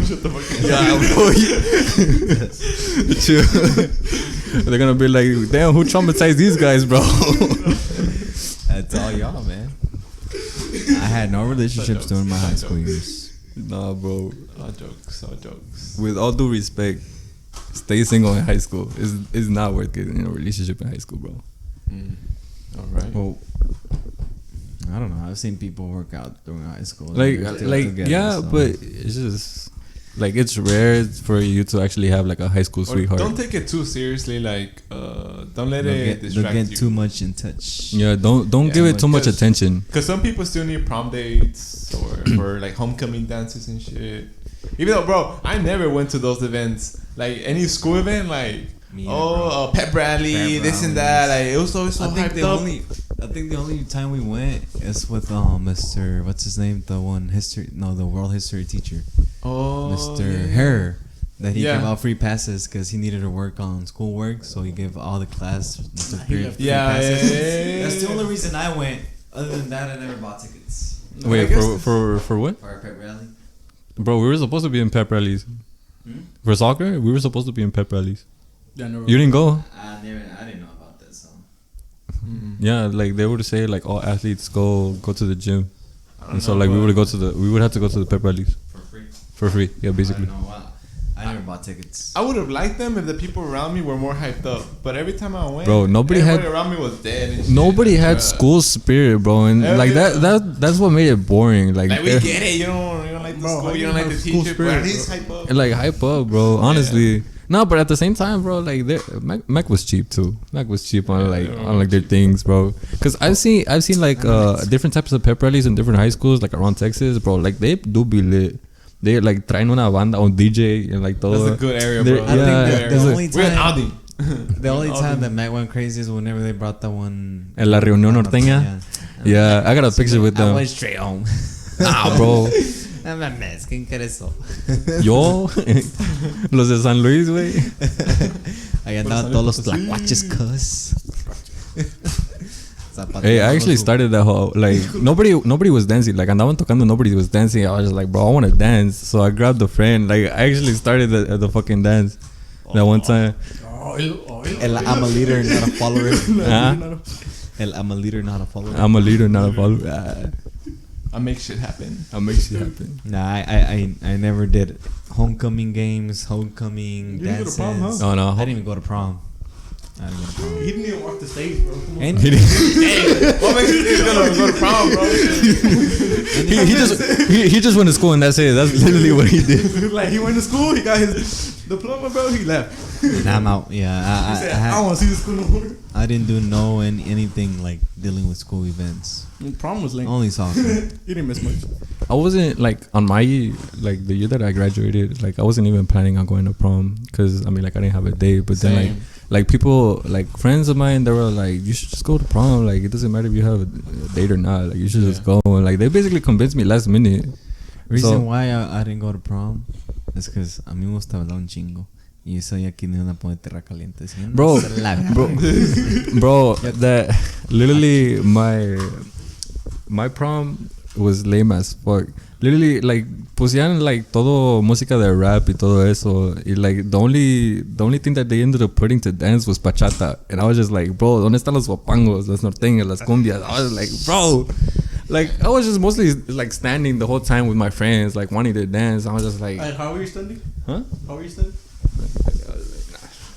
Shut the fuck up. Yeah, bro. Chill. They're gonna be like, damn, who traumatized these guys, bro? That's all y'all, man. I had no relationships during my high school years. Nah, bro. All jokes. With all due respect, stay single in high school. It's not worth getting in a relationship in high school, bro. All right. Well, I don't know. I've seen people work out during high school. Like They're still together, yeah, so. but it's just like it's rare for you to actually have like a high school Or sweetheart. don't take it too seriously. Like, don't let They'll it get, distract they'll get you. too much in touch. Yeah, don't Yeah, give it too much because- attention. Because some people still need prom dates or for like homecoming dances and shit. Even though, bro, I never went to those events. Like any school event, like Me neither, bro. pep rally, Pep this and that. Like it was always so I think hyped up. I think the only time we went is with Mr. What's his name? The world history teacher, Mr. yeah. Herr. That he Yeah. gave out free passes because he needed to work on schoolwork, so he gave all the class free Yeah, passes. yeah. That's the only reason I went. Other than that, I never bought tickets Wait, I guess for what? for our pep rally. Bro, we were supposed to be in pep rallies. For soccer, we were supposed to be in pep rallies. Yeah, no, You didn't go? I didn't know about that. So Yeah, like they would say like all athletes go to the gym. I don't And so know, like we but would have to go to the pep rallies for free. for free. Yeah, basically. I don't know why. I never bought tickets. I would have liked them if the people around me were more hyped up. But every time I went, Bro, nobody had- everybody around me was dead. And shit. Nobody had Bruh. school spirit, bro, and Hell like yeah. that's what made it boring. Like, Like we get it. You don't like the Bro, school. I You don't didn't like the have school teacher. spirit, But at least bro. hype up. like hype up, bro. Honestly, no, but at the same time, bro, like Mac was cheap too. Mac was cheap on like their things, bro. Cause I've seen like different types of pep rallies in different high schools, like around Texas, bro. Like they do be lit. They like traen una banda on DJ and like todo. That's a good area, They're- bro. I think yeah, that the it's only We're in time Audi. the only time that Matt went crazy is whenever they brought that one. En la reunión norteña. Yeah, I got a picture with I them. went straight home. Ah, bro. I'm a mess. ¿Quién quiere eso? Yo, los de San Luis, güey. Ahí andaban todos los tlacuaches, cuz. Hey, I actually started that whole like nobody was dancing. Like andaban tocando, nobody was dancing. I was just like, bro, I want to dance. So I grabbed a friend. Like I actually started the fucking dance that one time. I'm a leader, not a follower. Huh? I'm a leader, not a follower. I'm a leader, not a follower. Ah, I make shit happen. I'll make shit happen. Nah, I never did homecoming games, homecoming You didn't go to dances. prom, huh? Oh no, I didn't even go to prom. I didn't go to prom. He didn't even walk the stage, bro. Come on. And What makes you think he's gonna go to prom, bro? he just went to school and that's it. That's literally what he did. Like, he went to school, he got his diploma, bro, he left. Nah, I'm out. Yeah, He said, I don't want to see the school no more. I didn't do anything like dealing with school events. Prom was lame. Only soccer. He didn't miss much. I wasn't like on my like the year that I graduated. Like I wasn't even planning on going to prom because I mean like I didn't have a date. But then like people like friends of mine, they were like, you should just go to prom. Like it doesn't matter if you have a date or not. Like you should just go. And like they basically convinced me last minute. Reason why I didn't go to prom is because a mí me gusta bailar un chingo. Y soy aquí de una pone tierra caliente. Bro, that literally my prom was lame as fuck. Literally, like, pusían like todo música de rap y todo eso. Y like the only thing that they ended up putting to dance was bachata. And I was just like, bro, ¿dónde están los guapangos, las norteñas, las cumbias? I was like, bro. Like, I was just mostly like standing the whole time with my friends, like wanting to dance. I was just like, How were you studying? huh? How were you studying?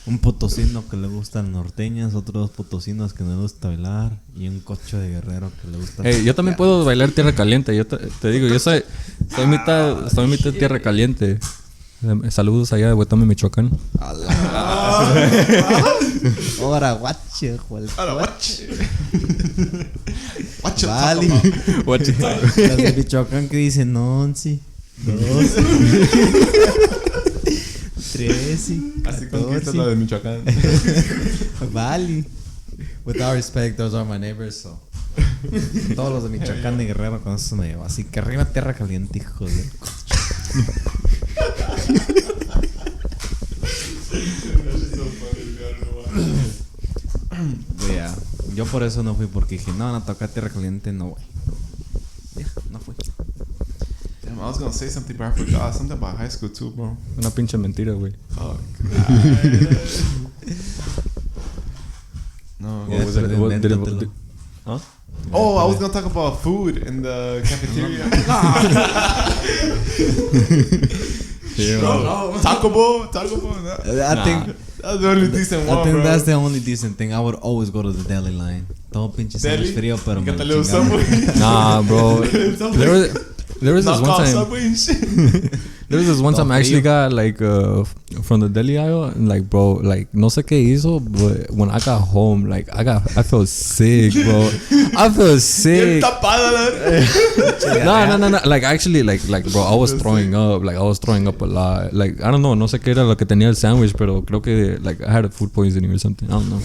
Un potosino que le gustan norteñas, otros potosinos que le gusta bailar y un cocho de guerrero que le gusta. Hey, yo también puedo bailar tierra caliente. Yo te digo, yo soy mitad tierra caliente. Saludos allá de Huetame, Michoacán. Ahora, guache, Vale. Los de Michoacán que dicen 11, 12, 13, Así conquista lo de Michoacán. Vale. With all respect, those are my neighbors, so. Todos los de Michoacán y Guerrero con eso me llevo. Así que arriba tierra caliente, hijo de yeah. Yo por eso no fui porque dije, no toca tierra caliente, no voy. Yeah, no fui. Damn, I was gonna say something, but I forgot. Something about high school too, bro. Una pinche mentira, güey. Oh, no. Yeah, What was it? Huh? Oh, I was gonna talk about food in the cafeteria. Taco Bell. No. I think That's the only decent one, I think bro. that's the only decent thing. I would always go to the deli line. Todo pinche Deli? sandwich frío, pero You me got the lo little chingaba. Subway. Nah, bro. There was this Knock one off time. Subway and shit. There was this one time I actually got like from the deli aisle and like bro, like no sé qué hizo, but when I got home, like I felt sick, bro. I felt sick. No. Like actually, like bro, I was throwing up. Like I was throwing up a lot. Like I don't know, no sé qué era lo que tenía el sandwich, pero creo que like I had a food poisoning or something. I don't know.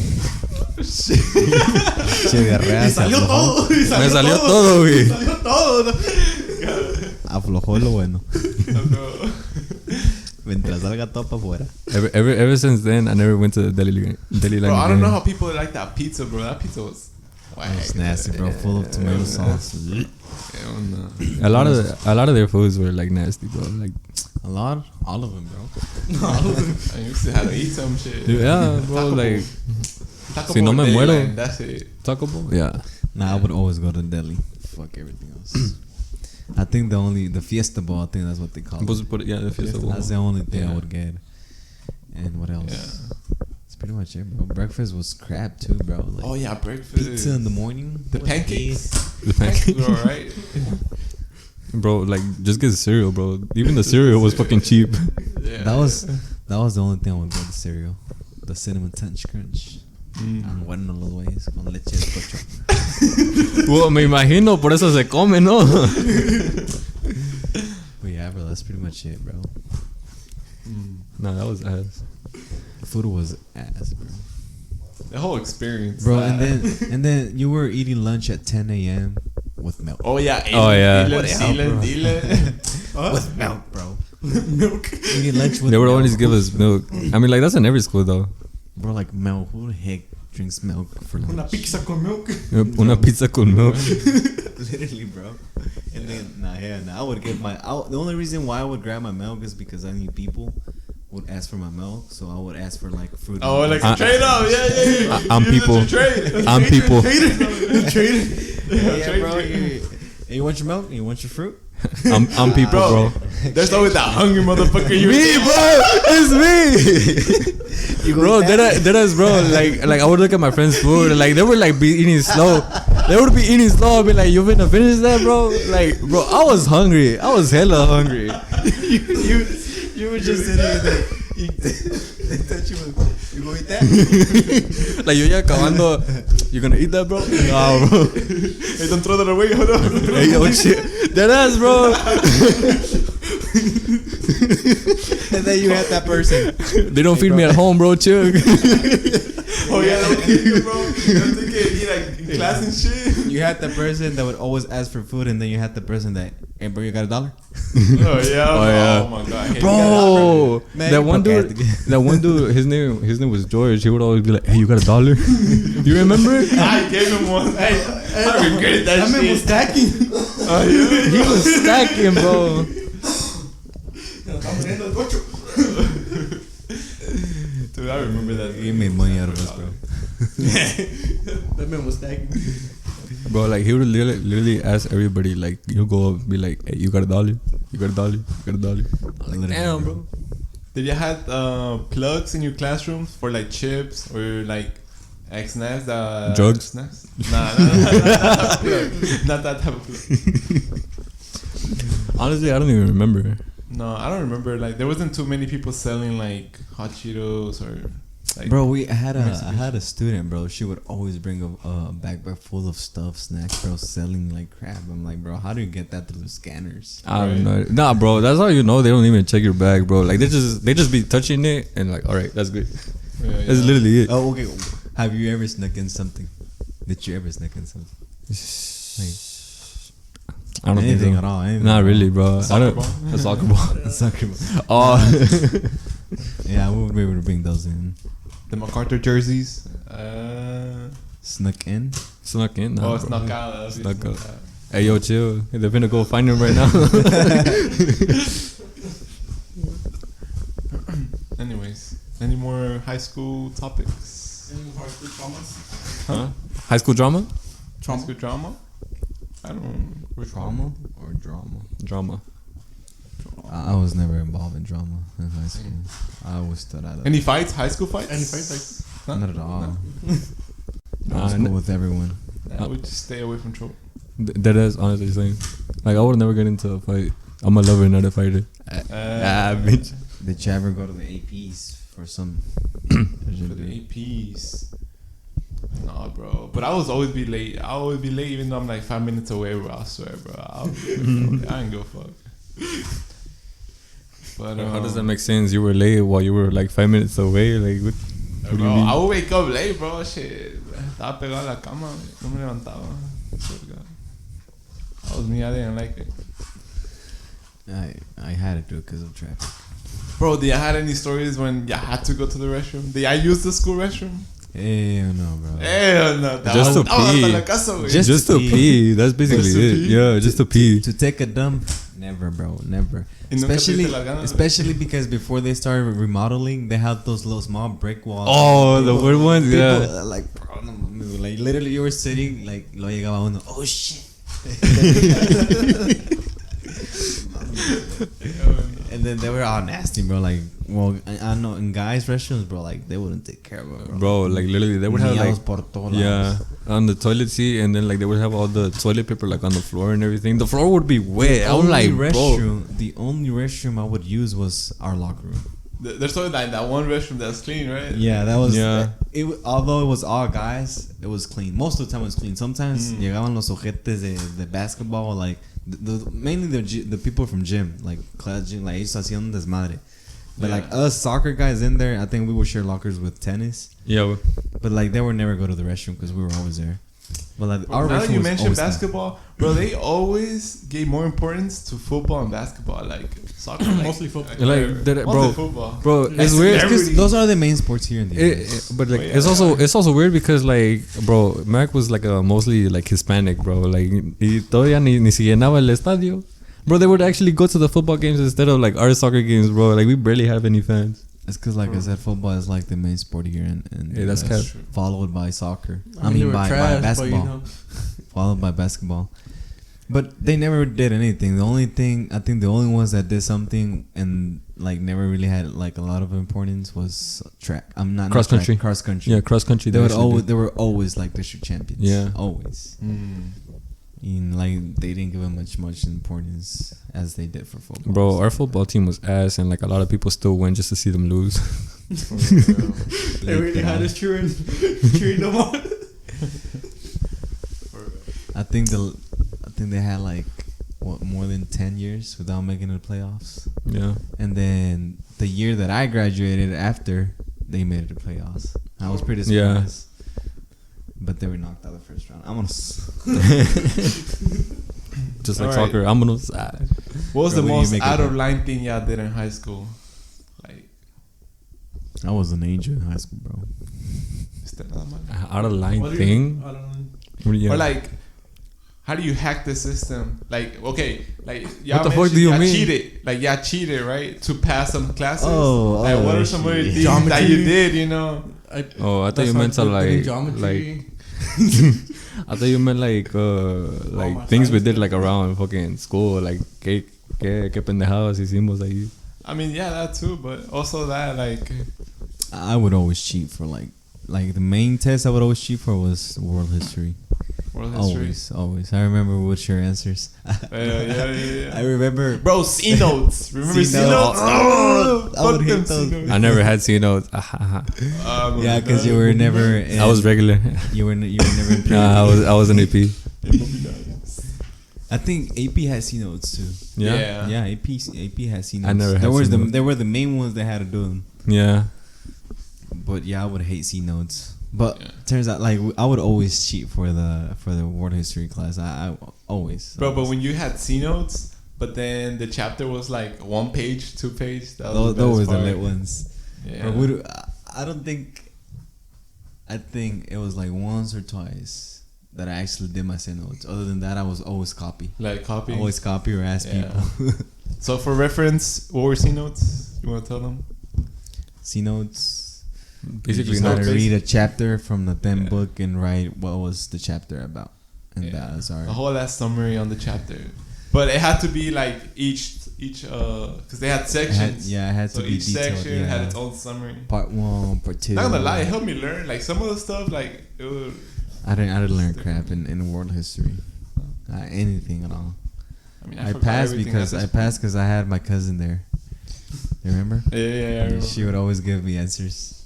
Che, diarrea, se Salió aflojó. todo. Me salió todo, güey. Salió todo. Aflojó lo bueno. Mientras salga todo para afuera. Ever since then, I never went to the deli line. Bro, I don't know how people like that pizza, bro. That pizza was whack. It's nasty, bro. Full of tomato sauce. Hell no. A lot of their foods were like nasty, bro. Like All of them, bro. I used to have to eat some shit. yeah, bro. Taco Like Taco Si no Bell me deli muero. line, that's it. Taco Bell. Yeah. Nah, I would always go to deli. Fuck everything else. I think the Fiesta Bowl, I think that's what they call it. Yeah, the Fiesta Bowl. That's the only thing Yeah. I would get. And what else? Yeah. That's pretty much it, bro. Breakfast was crap too, bro. Like Oh yeah, breakfast. pizza in the morning. The What pancakes. The Pancakes were alright. Bro, like just get cereal, bro. Even the cereal was fucking cheap. Yeah. That was the only thing I would get, the cereal. The cinnamon Punch Crunch. Mm. Bueno los güeyes con leche de cocho. Well, me imagino, por eso se come, ¿no? But yeah, bro, that's pretty much it, bro. Nah, that was ass. Food was ass, bro. The whole experience. Bro, and then you were eating lunch at 10 a.m. with milk. Oh yeah. Oh, yeah. With milk, bro. Milk. Eating lunch with They would milk. always give us milk. I mean, like that's in every school though. Bro, like milk. Who the heck drinks milk for lunch? Una pizza con milk. Una pizza con milk. Literally, bro. And then, I would get the only reason why I would grab my milk is because I knew people would ask for my milk, so I would ask for like fruit. Oh, like a trade off. Yeah. I'm Use it people. to trade. I'm people. Trader. yeah, bro. You want your milk? You want your fruit? I'm people, bro. There's always that hungry motherfucker. Me, bro. It's me. Bro, that is, bro. Like I would look at my friends' food, and like they would like be eating slow. They would be eating slow. I'd be like, "You finna finish that, bro?" Like, bro, I was hungry. I was hella hungry. you were just sitting there. They thought you gonna eat that? Like, yo ya acabando. You gonna eat that, bro? No, bro. Hey, don't throw that away. Hold on. Hey, yo, shit. That ass, bro. And then you had that person. They don't feed me at home, bro. Chill. Oh yeah, okay, bro. You think you like in class and shit. You had the person that would always ask for food, and then you had the person that, hey, bro, you got $1? Oh yeah. yeah. Oh my god. Hey, Bro, Man, that one dude, his name was George. He would always be like, "Hey, you got $1?" You remember? I gave him one. Hey, I regretted that That man shit. was stacking. Oh yeah. He was stacking, bro. Dude, I remember that. He made money out of us, bro. That man was stacking. Bro, like he would literally ask everybody, like, you go up, be like, "Hey, you got $1? You got $1? You got $1?" I'm like, damn, bro. Did you have plugs in your classrooms for like chips or like snacks? Drugs? Snacks? Nah, not that type of plug. Honestly, I don't even remember. No, I don't remember. Like there wasn't too many people selling like hot Cheetos or. Like, Bro, I had a student, bro. She would always bring a backpack full of stuff, snacks, bro, selling like crap. I'm like, bro, how do you get that through the scanners? I don't know. Nah, bro, that's how you know they don't even check your bag, bro. Like they just be touching it and like, all right, that's good. Yeah, yeah. That's literally it. Oh, okay. Have you ever snuck in something? Did you ever snuck in something? I don't think Anything so. at all? Anything Not at all. really, bro. I Soccer don't. ball? A soccer ball. Soccer ball. Oh, Yeah, I would be able to bring those in. The MacArthur jerseys. Snuck in? snuck in. Nah, Oh, bro. snuck out. Snuck out. Hey, yo, chill. They're finna go find him right now. Anyways, any more high school topics? Huh? High school drama? High school drama? I don't. Trauma or drama? Drama. I was never involved in drama in high school. I always thought I Any fights? High school fights? Any fights? Huh? Not at all. I Nah, was cool with everyone. I would just stay away from trouble. That is honestly same. Like I would never get into a fight. I'm a lover, not a fighter. Bitch. Did you ever go to the APs for some? For the APs. Nah, bro. But I was always be late. I always be late, even though I'm like 5 minutes away, bro. I swear, bro. I ain't go fuck. But How does that make sense? You were late while you were like 5 minutes away. Like what do you Bro, mean? I would wake up late, bro. Shit. Estaba pegado a la cama. No me levantaba. Swear to God. That was me. I didn't like it. I had to do it because of traffic. Bro, did you had any stories when you had to go to the restroom? Did I use the school restroom? Hell no, bro. Hell no. Just to pee. Hasta la casa, güey. Just to pee. That's basically Just to it. pee? Yeah, just to pee. To take a dump, never, bro, never. Y nunca te Especially, diste las ganas, especially because before they started remodeling, they had those little small brick walls. Oh, the weird ones. People, Yeah. like, bro, no mames, like literally, you were sitting, like, lo llegaba uno. Oh shit. And then they were all nasty, bro. Like, well, I know in guys' restrooms, bro, like they wouldn't take care of it, Bro, like literally, they would have Meows like, por todos yeah, lados. on the toilet seat, and then like they would have all the toilet paper like on the floor and everything. The floor would be wet. I was like, bro. The only restroom I would use was our locker room. There's only like that one restroom that's clean, right? Yeah, that was. Yeah. Although it was all guys, it was clean. Most of the time it was clean. Sometimes llegaban los ojetes de basketball, like mainly the people from gym, like class gym, like ellos hacían un desmadre. But Yeah. like us soccer guys in there, I think we would share lockers with tennis. Yeah, But like they would never go to the restroom because we were always there. But like Bro, our now restroom that you was mentioned always clean. basketball, bro, they always gave more importance to football and basketball. Like soccer, like, Mostly football. Like, that- mostly bro, football. bro, it's Like, weird. celebrity. Those are the main sports here in the US. But like, Oh, yeah. it's also weird because like, bro, Mac was like a mostly like Hispanic, bro. Like, y todavía ni se llenaba el estadio. Bro, they would actually go to the football games instead of like our soccer games, bro. Like, we barely have any fans. It's because, like I said, football is like the main sport here, and Yeah, that's That's cap. true. followed by soccer. I mean, they were by trash, but, basketball. you know. Followed by basketball. But they never did anything. The only ones that did something and like never really had like a lot of importance was track. I'm not Cross country. Cross country. Yeah, cross country. They were always like district champions. Yeah. Always. And like they didn't give them much importance as they did for football. Bro, our football team was ass, and like a lot of people still went just to see them lose. They really had us cheering them on. I think they had like more than 10 years without making the playoffs. Yeah. And then the year that I graduated after, they made it to playoffs. I was pretty surprised. Yeah. But they were knocked out the first round. Just like All soccer, right. I'm gonna side. What was Bro, the we most make it out of work. line thing y'all did in high school? Like, I was an angel in high school, bro. Out of line What do you- thing. I don't know. Yeah. Or like, how do you hack the system? Like, okay, like y'all What the fuck mentioned do you y'all mean? cheated. Like, y'all cheated, right? To pass some classes. Oh, Like, what are some other shit. things that Geometry. you did? You know. I thought That's you how meant to good in like geometry. I thought you meant like my things we science did like around fucking school, like qué pendejadas hicimos ahí. I mean, yeah, that too, but also that, like, I would always cheat for like the main test I would always cheat for was world history. world history. Always. I remember what's your answers. Yeah. I remember. Bro, C notes. Remember C C-notes? notes? Oh, I would fuck hate them those. C-notes. I never had C notes. Yeah, because you were never. I was regular. You were never in. Nah, I was an AP. I think AP has C notes too. Yeah. Yeah, AP has C notes. I never had There was C notes. there were the main ones that had to do them. Yeah. But yeah, I would hate C notes. But Yeah. turns out, like I would always cheat for the world history class. I always. Bro, but when you had C notes, but then the chapter was like 1 page, 2 page. That was those were the part. lit ones. Yeah. Bro, I don't think. I think it was like once or twice that I actually did my C notes. Other than that, I was always copy. Like copy. Always copy or ask Yeah. people. So for reference, what were C notes? You want to tell them? C notes. Basically, you just had not to read a chapter from the then Yeah. book and write what was the chapter about, and Yeah. that was our. A whole ass summary on the chapter. But it had to be like each because they had sections. It had So to be each detailed. section Yeah. had its own summary. Part 1, part 2. Not gonna lie, it helped me learn like some of the stuff. Like it was, I didn't learn crap in world history, anything at all. I mean, I forgot passed everything because at this point. I had my cousin there. You remember? Yeah, I remember. She would always give me answers,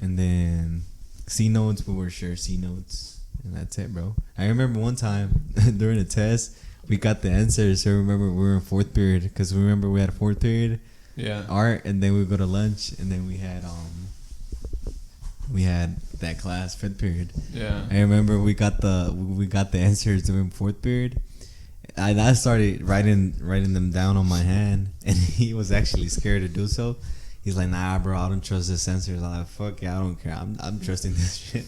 and then C notes. We were sure C notes, and that's it, bro. I remember one time during a test, we got the answers. So I remember we were in 4th period because we had a 4th period Yeah. art, and then we go to lunch, and then we had that class 5th period. Yeah. I remember we got the answers during 4th period. I started writing them down on my hand, and he was actually scared to do so. He's like, "Nah, bro, I don't trust this answers." I'm like, "Fuck yeah, I don't care. I'm trusting this shit."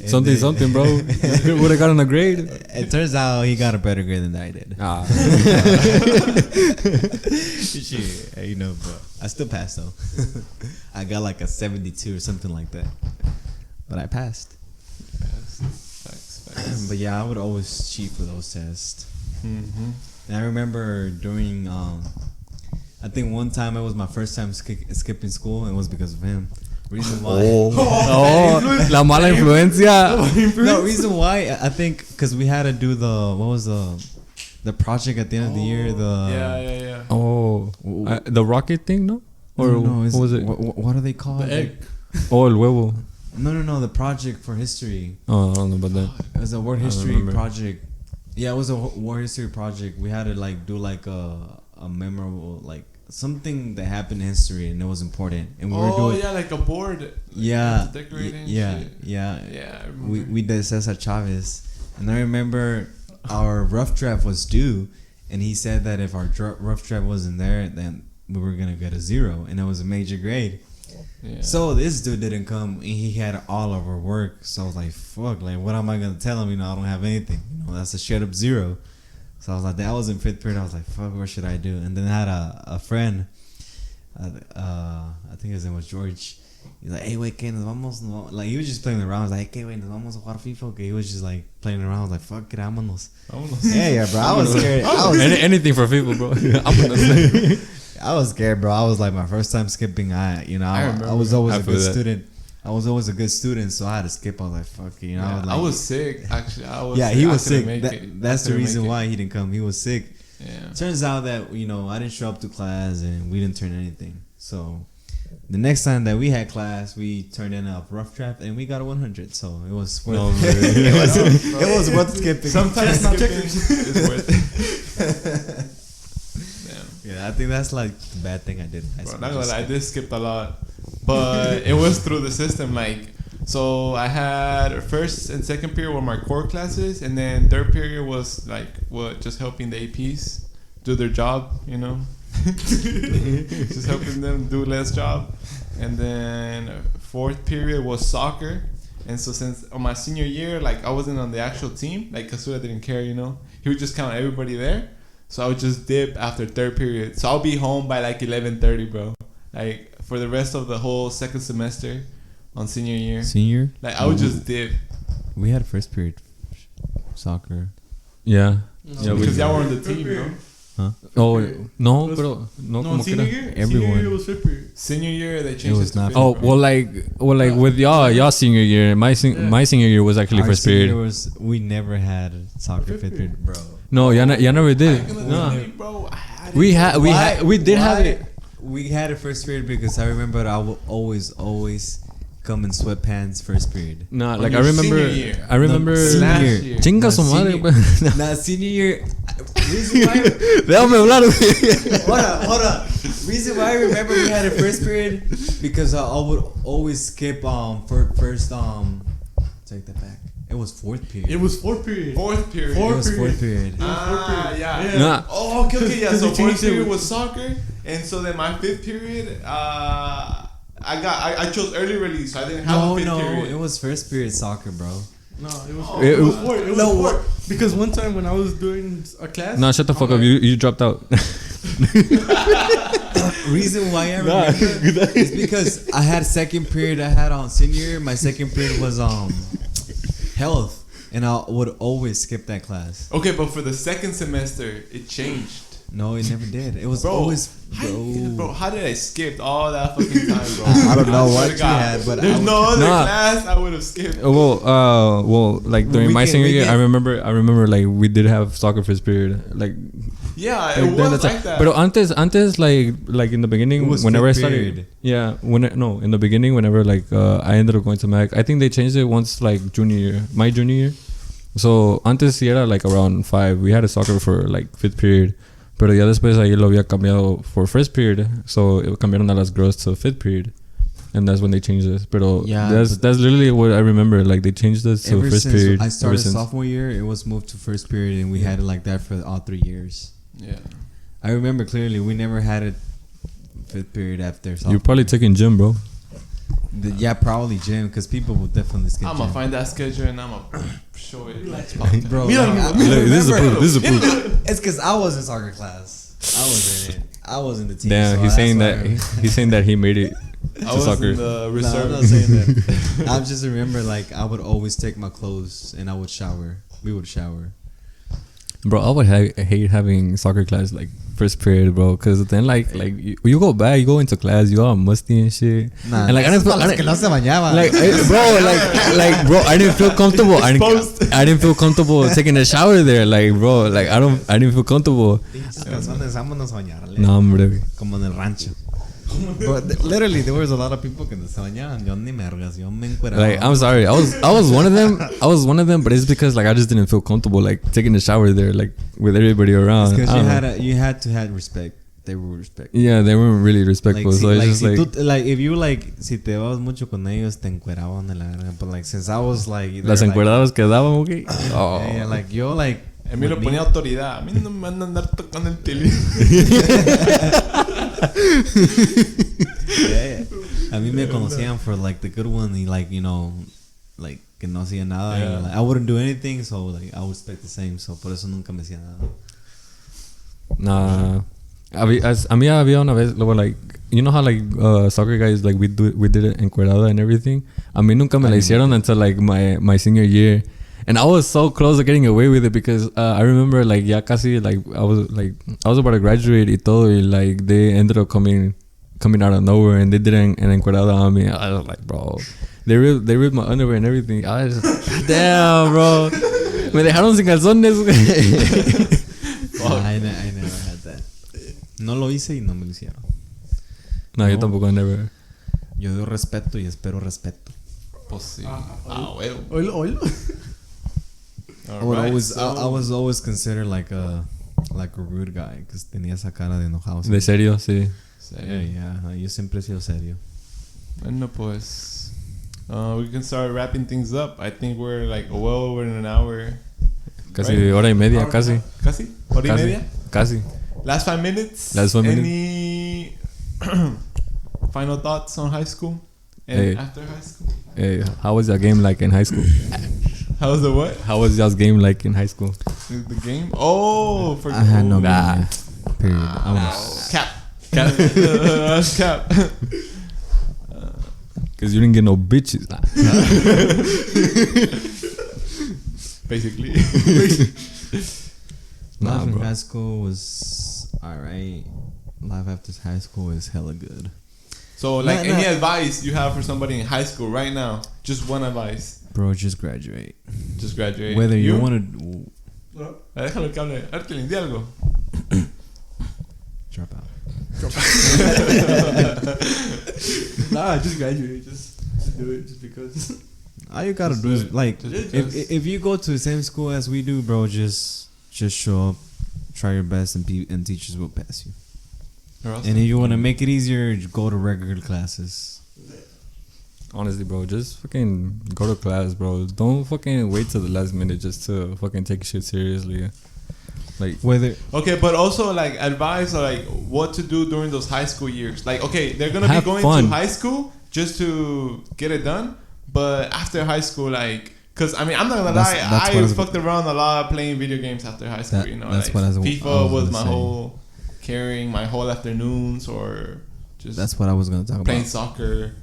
And something, bro. Would have gotten a grade. It turns out he got a better grade than I did. Ah. Shit, but I still passed though. I got like a 72 or something like that, but I passed. Facts. But yeah, I would always cheat for those tests. Mm-hmm. And I remember during, I think one time it was my first time skipping school, and it was because of him. Reason why? La mala influencia. No, reason why? I think because we had to do the project at the end of the year. Yeah. Oh, the rocket thing, no? Or no, what was it? What are they called? The egg. Oh, el huevo. No, the project for history. Oh, I don't know about that. It was a world I don't history remember. project. Yeah, it was a world history project. We had to like do like a memorable, like something that happened in history, and it was important. And we were doing like a board. Like, yeah, to decorate and yeah, shit. yeah. Yeah, I remember. We did Cesar Chavez, and I remember our rough draft was due, and he said that if our rough draft wasn't there, then we were gonna get a 0, and it was a major grade. Yeah. So this dude didn't come, and he had all of our work. So I was like, "Fuck! Like, what am I gonna tell him? I don't have anything. That's a straight up 0." So I was like, that was in 5th period. I was like, "Fuck! What should I do?" And then I had a friend. I think his name was George. He's like, hey, wait, ¿qué? Nos vamos. No. Like, he was just playing around. I was like, hey, wait, nos vamos a jugar FIFA. Okay, he was just like playing around. I was like, fuck it, vámonos. Yeah, bro. I was scared. Anything for people, bro. I was scared, bro. I was like, my first time skipping. I was always a good student. I was always a good student, so I had to skip. I was like, fuck it, you know. Yeah, I was sick, actually. He was sick. That's the reason why he didn't come. He was sick. Yeah. Turns out that, you know, I didn't show up to class and we didn't turn anything. So the next time that we had class, we turned in a rough draft and we got a 100. So it was worth it was worth skipping. Sometimes skipping is worth it. Yeah, I think that's like the bad thing I did in high school. Not gonna lie, I did skip a lot, but it was through the system. Like, so I had first and second period were my core classes, and then third period was like just helping the APs do their job, you know, just helping them do less job. And then fourth period was soccer, and so since on my senior year, like I wasn't on the actual team, like Kasura didn't care, you know, he would just count everybody there. So I would just dip after third period. So I'll be home by like 11:30, bro. Like for the rest of the whole second semester on senior year. Senior? Like I would just dip. We had first period soccer. Yeah. Yeah, because y'all were on the team, bro. Huh? Oh, no, pero no, como senior year? Everyone. Senior year was fifth period. Senior year they changed It was to not. fifth, Oh, bro. well, like with y'all senior year, my senior year was actually Our first senior period. we never had soccer fifth period, bro. No, y'all never did. Back in the No. day, bro, I had it. We did have it. We had it first period because I remember I would always come in sweatpants first period. Nah, On like your I remember. senior year. I remember. Last senior. year. Chinga su madre, senior- pues. Nah, senior year. Reason why? Déjame hablar, güey. Hold up. Reason why I remember we had a first period because I would always skip first take that back. It was fourth period. It was fourth period. Fourth period. It was fourth period. Ah, yeah. Nah. Oh, okay, yeah. So They changed fourth it. period was soccer, and so then my fifth period, I chose early release, so I didn't have a fifth period. It was first period soccer, bro. No, it was Oh, it was it- fourth. It was fourth. Because one time when I was doing a class, Nah, shut the fuck up. You dropped out. Reason why I remember is because I had second period. I had on senior year. My second period was health, and I would always skip that class. Okay, but for the second semester, it changed. No, it never did. It was Bro, always Bro, how did I skip all that fucking time, bro? I don't know swear what to you God, had, but there's I no other Nah. class I would have skipped. Well, like during We my can- senior we year, can- I remember like we did have soccer first period. Like, Yeah, it during was that time. like that. But antes like in the beginning, It was whenever I fifth started, period. yeah, in the beginning, whenever like I ended up going to Mac, I think they changed it once like junior year, my junior year. So antes sí era like around 5. We had a soccer for like fifth period. Pero ya después ahí lo había cambiado for first period. So cambiaron a las girls to fifth period. And that's when they changed this. Pero Yeah, that's literally what I remember. Like they changed this to ever first since period. I ever started since. sophomore year, it was moved to first period, and we had it like that for all 3 years. Yeah. I remember clearly we never had it fifth period after sophomore. You're probably year. taking gym, bro. Yeah, probably gym because people will definitely skip I'm gym. gonna find that schedule and I'm gonna show it. Bro, We don't like, even- I Look, this is a remember- proof. This is a proof. It's because I was in soccer class. I was in it. I was in the team. Damn, so he's that's saying why that I- he's saying that he made it I to was soccer. in the No, I'm reserve. not saying that. I just remember like I would always take my clothes and I would shower. We would shower. Bro, I would hate having soccer class like first period, bro. Cause then like you go back, you go into class, you all musty and shit. Nah, And like I didn't feel, que no se bañaban. like bro, I didn't feel comfortable. I didn't feel comfortable taking a shower there. Like bro, like I didn't feel comfortable. Pinches calzones, vámonos a bañarle. No, hombre. Como en el rancho. But literally, there was a lot of people que se bañaban. Yo ni mergas, yo me encueraba. Like I'm sorry, I was one of them. But it's because like I just didn't feel comfortable like taking a shower there, like with everybody around. Because I don't know. you had to have respect. They were respect. Yeah, they weren't really respectful. Like, so it's just si like tú, like if you like si te vas mucho con ellos te encueraban de la verga. But like since I was like las they're, like, encueradas quedaban, okay. Oh. yeah, like yo like Emilio with me- ponía autoridad. A mí no me van a andar tocando el tele. yeah. A mí me conocían for like the good one y like you know like que no hacía nada. Yeah. Y, like, I wouldn't do anything, so like I would expect the same. So por eso nunca me hacía nada. Nah. A mí había una vez, luego, like, you know how like soccer guys like we did it encuerada and everything. A mí nunca me la hicieron until like my senior year, and I was so close to getting away with it because I remember like ya casi like I was about to graduate y todo, y like they ended up coming out of nowhere and they did an encuerada on me. I was like, bro, they ripped my underwear and everything. I was just damn, bro. Me dejaron sin calzones. I never had that. No lo hice y no me lo hicieron. No, yo tampoco, never. Yo doy respeto y espero respeto. Pues sí. Huevo. Oil. I was always considered like a rude guy because tenía esa cara de enojado. De serio, sí. Yeah. Yo siempre he sido serio. Bueno, pues we can start wrapping things up. I think we're like well over an hour. Casi right? hora y media, casi. ¿Casi? ¿Hora y media? Casi. Last 5 minutes. Any final thoughts on high school and after high school? Hey, how was your game like in high school? How was the what? How was y'all's game like in high school? The game? Oh, for I had no game. Period. I was cap. That's cap. Because you didn't get no bitches. Basically. Life in bro. high school was alright. Life after high school is hella good. So, like, any advice you have for somebody in high school right now? Just one advice. Bro, just graduate. Just graduate. Whether you want to Déjalo que hable. Artelin, di algo. drop out. Nah, just graduate. Just do it. Just because. All you gotta do is like if you go to the same school as we do, bro, just show up, try your best, and teachers will pass you. And if you want to make it easier, just go to regular classes. Honestly, bro, just fucking go to class, bro. Don't fucking wait till the last minute just to fucking take shit seriously. Like Whether Okay, but also like advice or like what to do during those high school years. Like, okay, they're gonna Have be going fun. to high school just to get it done. But after high school, like, cause I mean, I'm not gonna lie, I fucked around a lot playing video games after high school. That's like what I was FIFA was gonna my say. whole carrying my whole afternoons, or just that's what I was gonna talk playing about. soccer.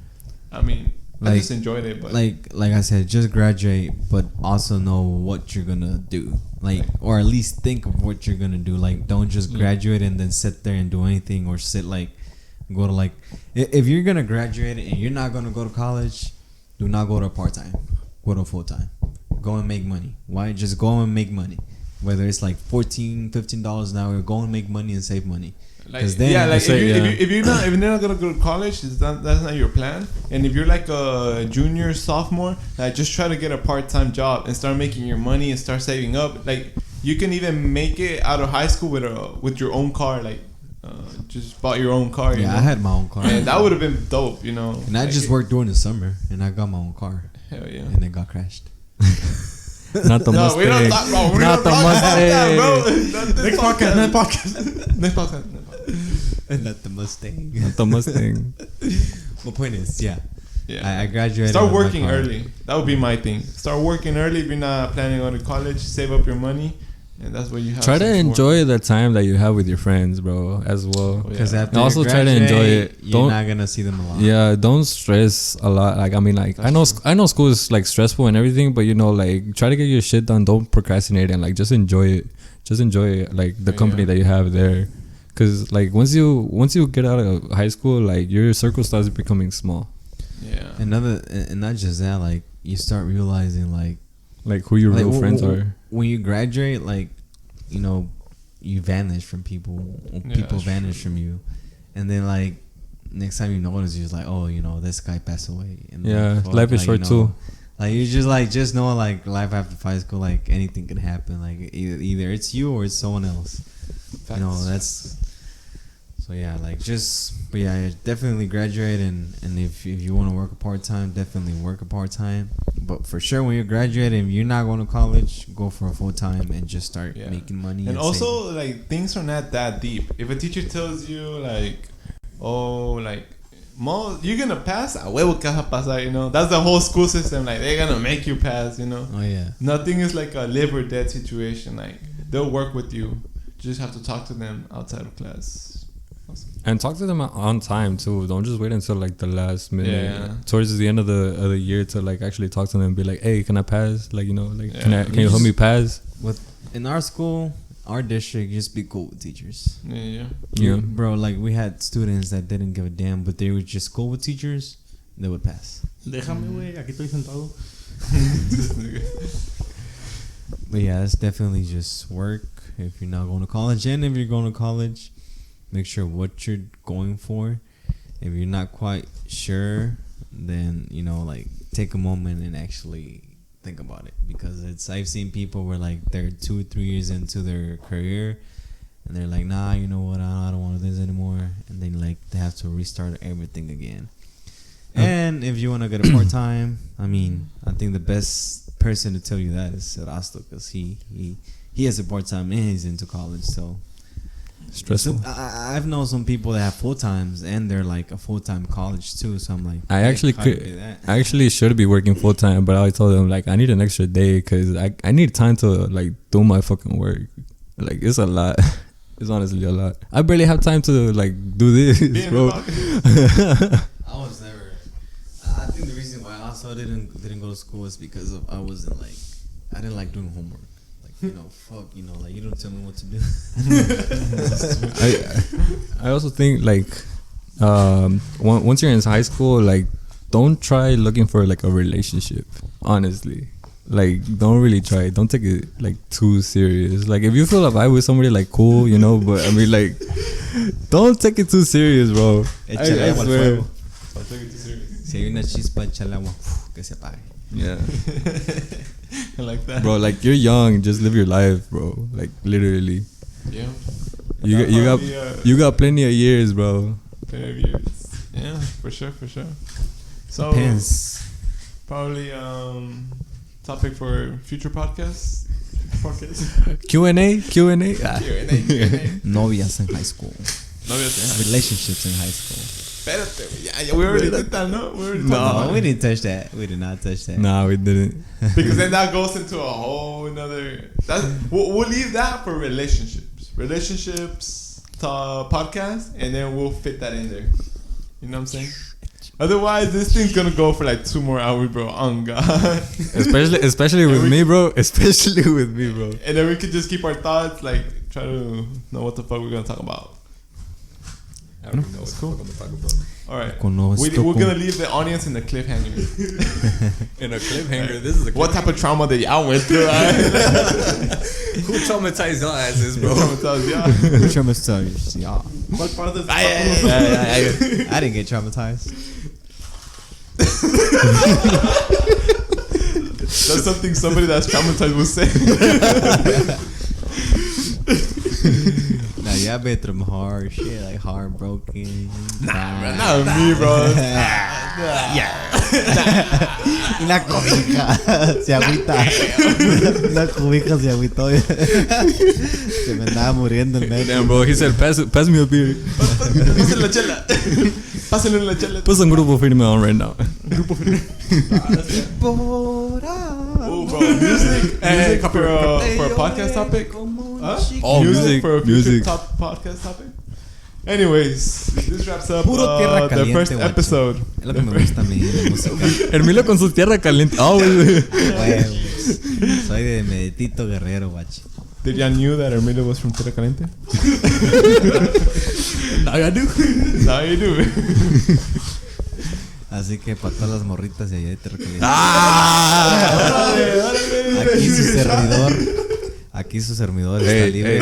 I mean, I Like- just enjoyed it, but Like I said, just graduate, but also know what you're gonna do. Like, or at least think of what you're gonna do. Like, don't just graduate and then sit there and do anything, or go to like. If you're gonna graduate and you're not gonna go to college, do not go to part-time. Go to full-time. Go and make money. Why? Just go and make money. Whether it's like $14, $15 an hour, go and make money and save money. like, then- yeah, like Say, if you're not gonna go to college, that's not your plan. And if you're like a junior, sophomore, like just try to get a part-time job and start making your money and start saving up. Like you can even make it out of high school with your own car. Like just bought your own car. Yeah, I had my own car. And that would have been dope, And I Like, just worked during the summer, and I got my own car, Hell yeah. and it got crashed. not the No, Mustang. we don't talk about. We Not don't the talk about that, Mustang. bro. Next podcast. Next podcast. And not the Mustang. Not the Mustang. My point is, yeah, Yeah. I graduated. Start with my working car. early. That would be my thing. Start working early if you're not planning on going to college. Save up your money, and that's what you have. Try to some for. enjoy the time that you have with your friends, bro, as well. Oh, Because yeah. after Also you try to enjoy graduate, it. You're Don't- not gonna see them a lot. Yeah, don't stress a lot. Like, I mean, like, I know school is like stressful and everything, but like, try to get your shit done. Don't procrastinate and like just enjoy it. Just enjoy like the company that you have there. Cause like once you get out of high school, like your circle starts becoming small. Yeah. And not just that, like you start realizing like Who your like, real friends are. when you graduate, like you vanish from people. People that's vanish true. from you, and then like next time you notice, you're just like, oh, this guy passed away. And Yeah, fuck, life is short too. Like you just know like life after high school, like anything can happen. Like either it's you or it's someone else. Facts. That's so yeah. Like but yeah, definitely graduate and if you want to work a part-time, definitely work a part-time. But for sure, when you're graduating, if you're not going to college, go for a full-time and just start making money. And saving. also, like, things are not that deep. If a teacher tells you, like, oh, like, you're gonna pass, a huevo que vas a pasar, that's the whole school system. Like, they're gonna make you pass, Oh yeah. Nothing is like a live or death situation. Like, they'll work with you. You just have to talk to them outside of class. And talk to them on time too. Don't just wait until like the last minute, Yeah. towards the end of the year to like actually talk to them and be like, hey, can I pass? Like, you know, like Yeah. can you help me pass? In our school, our district, just be cool with teachers. Yeah. Yeah. Bro, like we had students that didn't give a damn, but they were just cool with teachers. They would pass. Déjame, güey, aquí estoy sentado. But yeah, that's definitely just work. If you're not going to college, and if you're going to college, make sure what you're going for. If you're not quite sure, then you know, like take a moment and actually think about it, because I've seen people where like they're 2-3 years into their career and they're like, nah, you know what, I don't want to do this anymore, and then like they have to restart everything again. And if you want to get a part time, I mean, I think the best person to tell you that is Rasto, because he has a part time and he's into college. So Stressful. I've known some people that have full times and they're like a full time college too. So I'm like, I actually how do you could. do that? I actually should be working full time, but I told them like I need an extra day because I need time to like do my fucking work. Like it's a lot. It's honestly a lot. I barely have time to like do this, bro. I was never. I think the reason why I also didn't go to school is because I didn't like doing homework. Like, you know, fuck, you know, like you don't tell me what to do. I also think like once you're in high school, like don't try looking for like a relationship. Honestly, like don't really try. Don't take it like too serious. Like if you feel a vibe with somebody, like cool, you know. But I mean, like don't take it too serious, bro. I swear. Don't take it too serious. Si hay una chispa, échale agua, que se apague. Yeah. I like that. Bro, like you're young, just live your life, bro. Like literally. Yeah. You got plenty of years, bro. Plenty of years. Yeah, for sure. So Depends. probably topic for future podcasts. Q&A. Q&A. Novias in high school. No, Relationships in high school. espérate, yeah, we already did that, no? We already No, we didn't touch that. We did not touch that. Nah, we didn't. Because then that goes into a whole another. We'll leave that for relationships podcast, and then we'll fit that in there. You know what I'm saying? Otherwise, this thing's gonna go for like 2 more hours, bro. On God. Especially with me, bro. Especially with me, bro. And then we could just keep our thoughts, like try to know what the fuck we're gonna talk about. I don't know. That's cool. All right, Conoce we're gonna leave the audience in the cliffhanger. In a cliffhanger. This is a What type of trauma that y'all went through? Right? Who traumatized your asses, bro? Traumatized, yeah. Who traumatized y'all? What part of this? I didn't get traumatized. That's something somebody that's traumatized would say. Nah, y'all been through hard shit, like heartbroken. Not me, bro. Una cobija se agüita. Una cobija se agüitó. Se me andaba muriendo en medio. Damn, bro. He said, pass me a beer. Pásenle la chela. Pásenle la chela. Put some Grupo Firme on right now. Oh, bro. Music for a podcast topic? Huh? Oh, music for a future top podcast topic? Anyways, this wraps up the first episode. Es lo que me gusta a mí, la música. Hermilo con su tierra caliente. Oh, Huevos. Soy de Meditito Guerrero, guachi. Did y'all knew that Hermilo was from Tierra Caliente? now I do. Now you do. Así que para todas las morritas de allá de Tierra Caliente. Aquí su servidor está libre.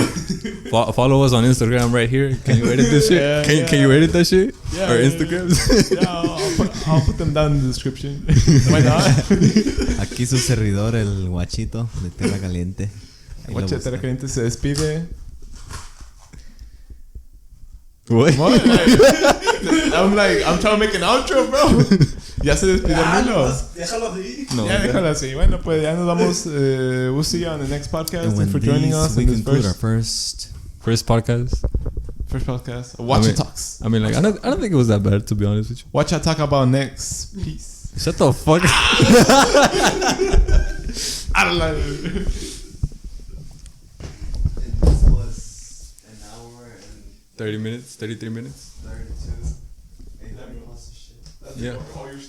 Follow us on Instagram right here. Can you edit this shit? Yeah, can you edit that shit? Yeah, Or Instagram? Yeah, I'll put them down in the description. Why not? Aquí su servidor, el guachito de Tierra Caliente. Ahí lo Guacha buscan. Tierra Caliente se despide. What? What? I'm trying to make an outro, bro. Ya se despidió Hermilo. Déjalo así. No. Ya déjalo así. Bueno, pues ya nos vamos. We'll see you on the next podcast. And when Thanks for joining us we in this conclude our first podcast. podcast. Watch it talks. I mean, like, I don't think it was that bad, to be honest with you. Watch I talk about next. Peace. Shut the fuck up. I don't know. This was an hour and 30 minutes, 33 minutes. 32. 800 plus of shit. That's Yeah. all your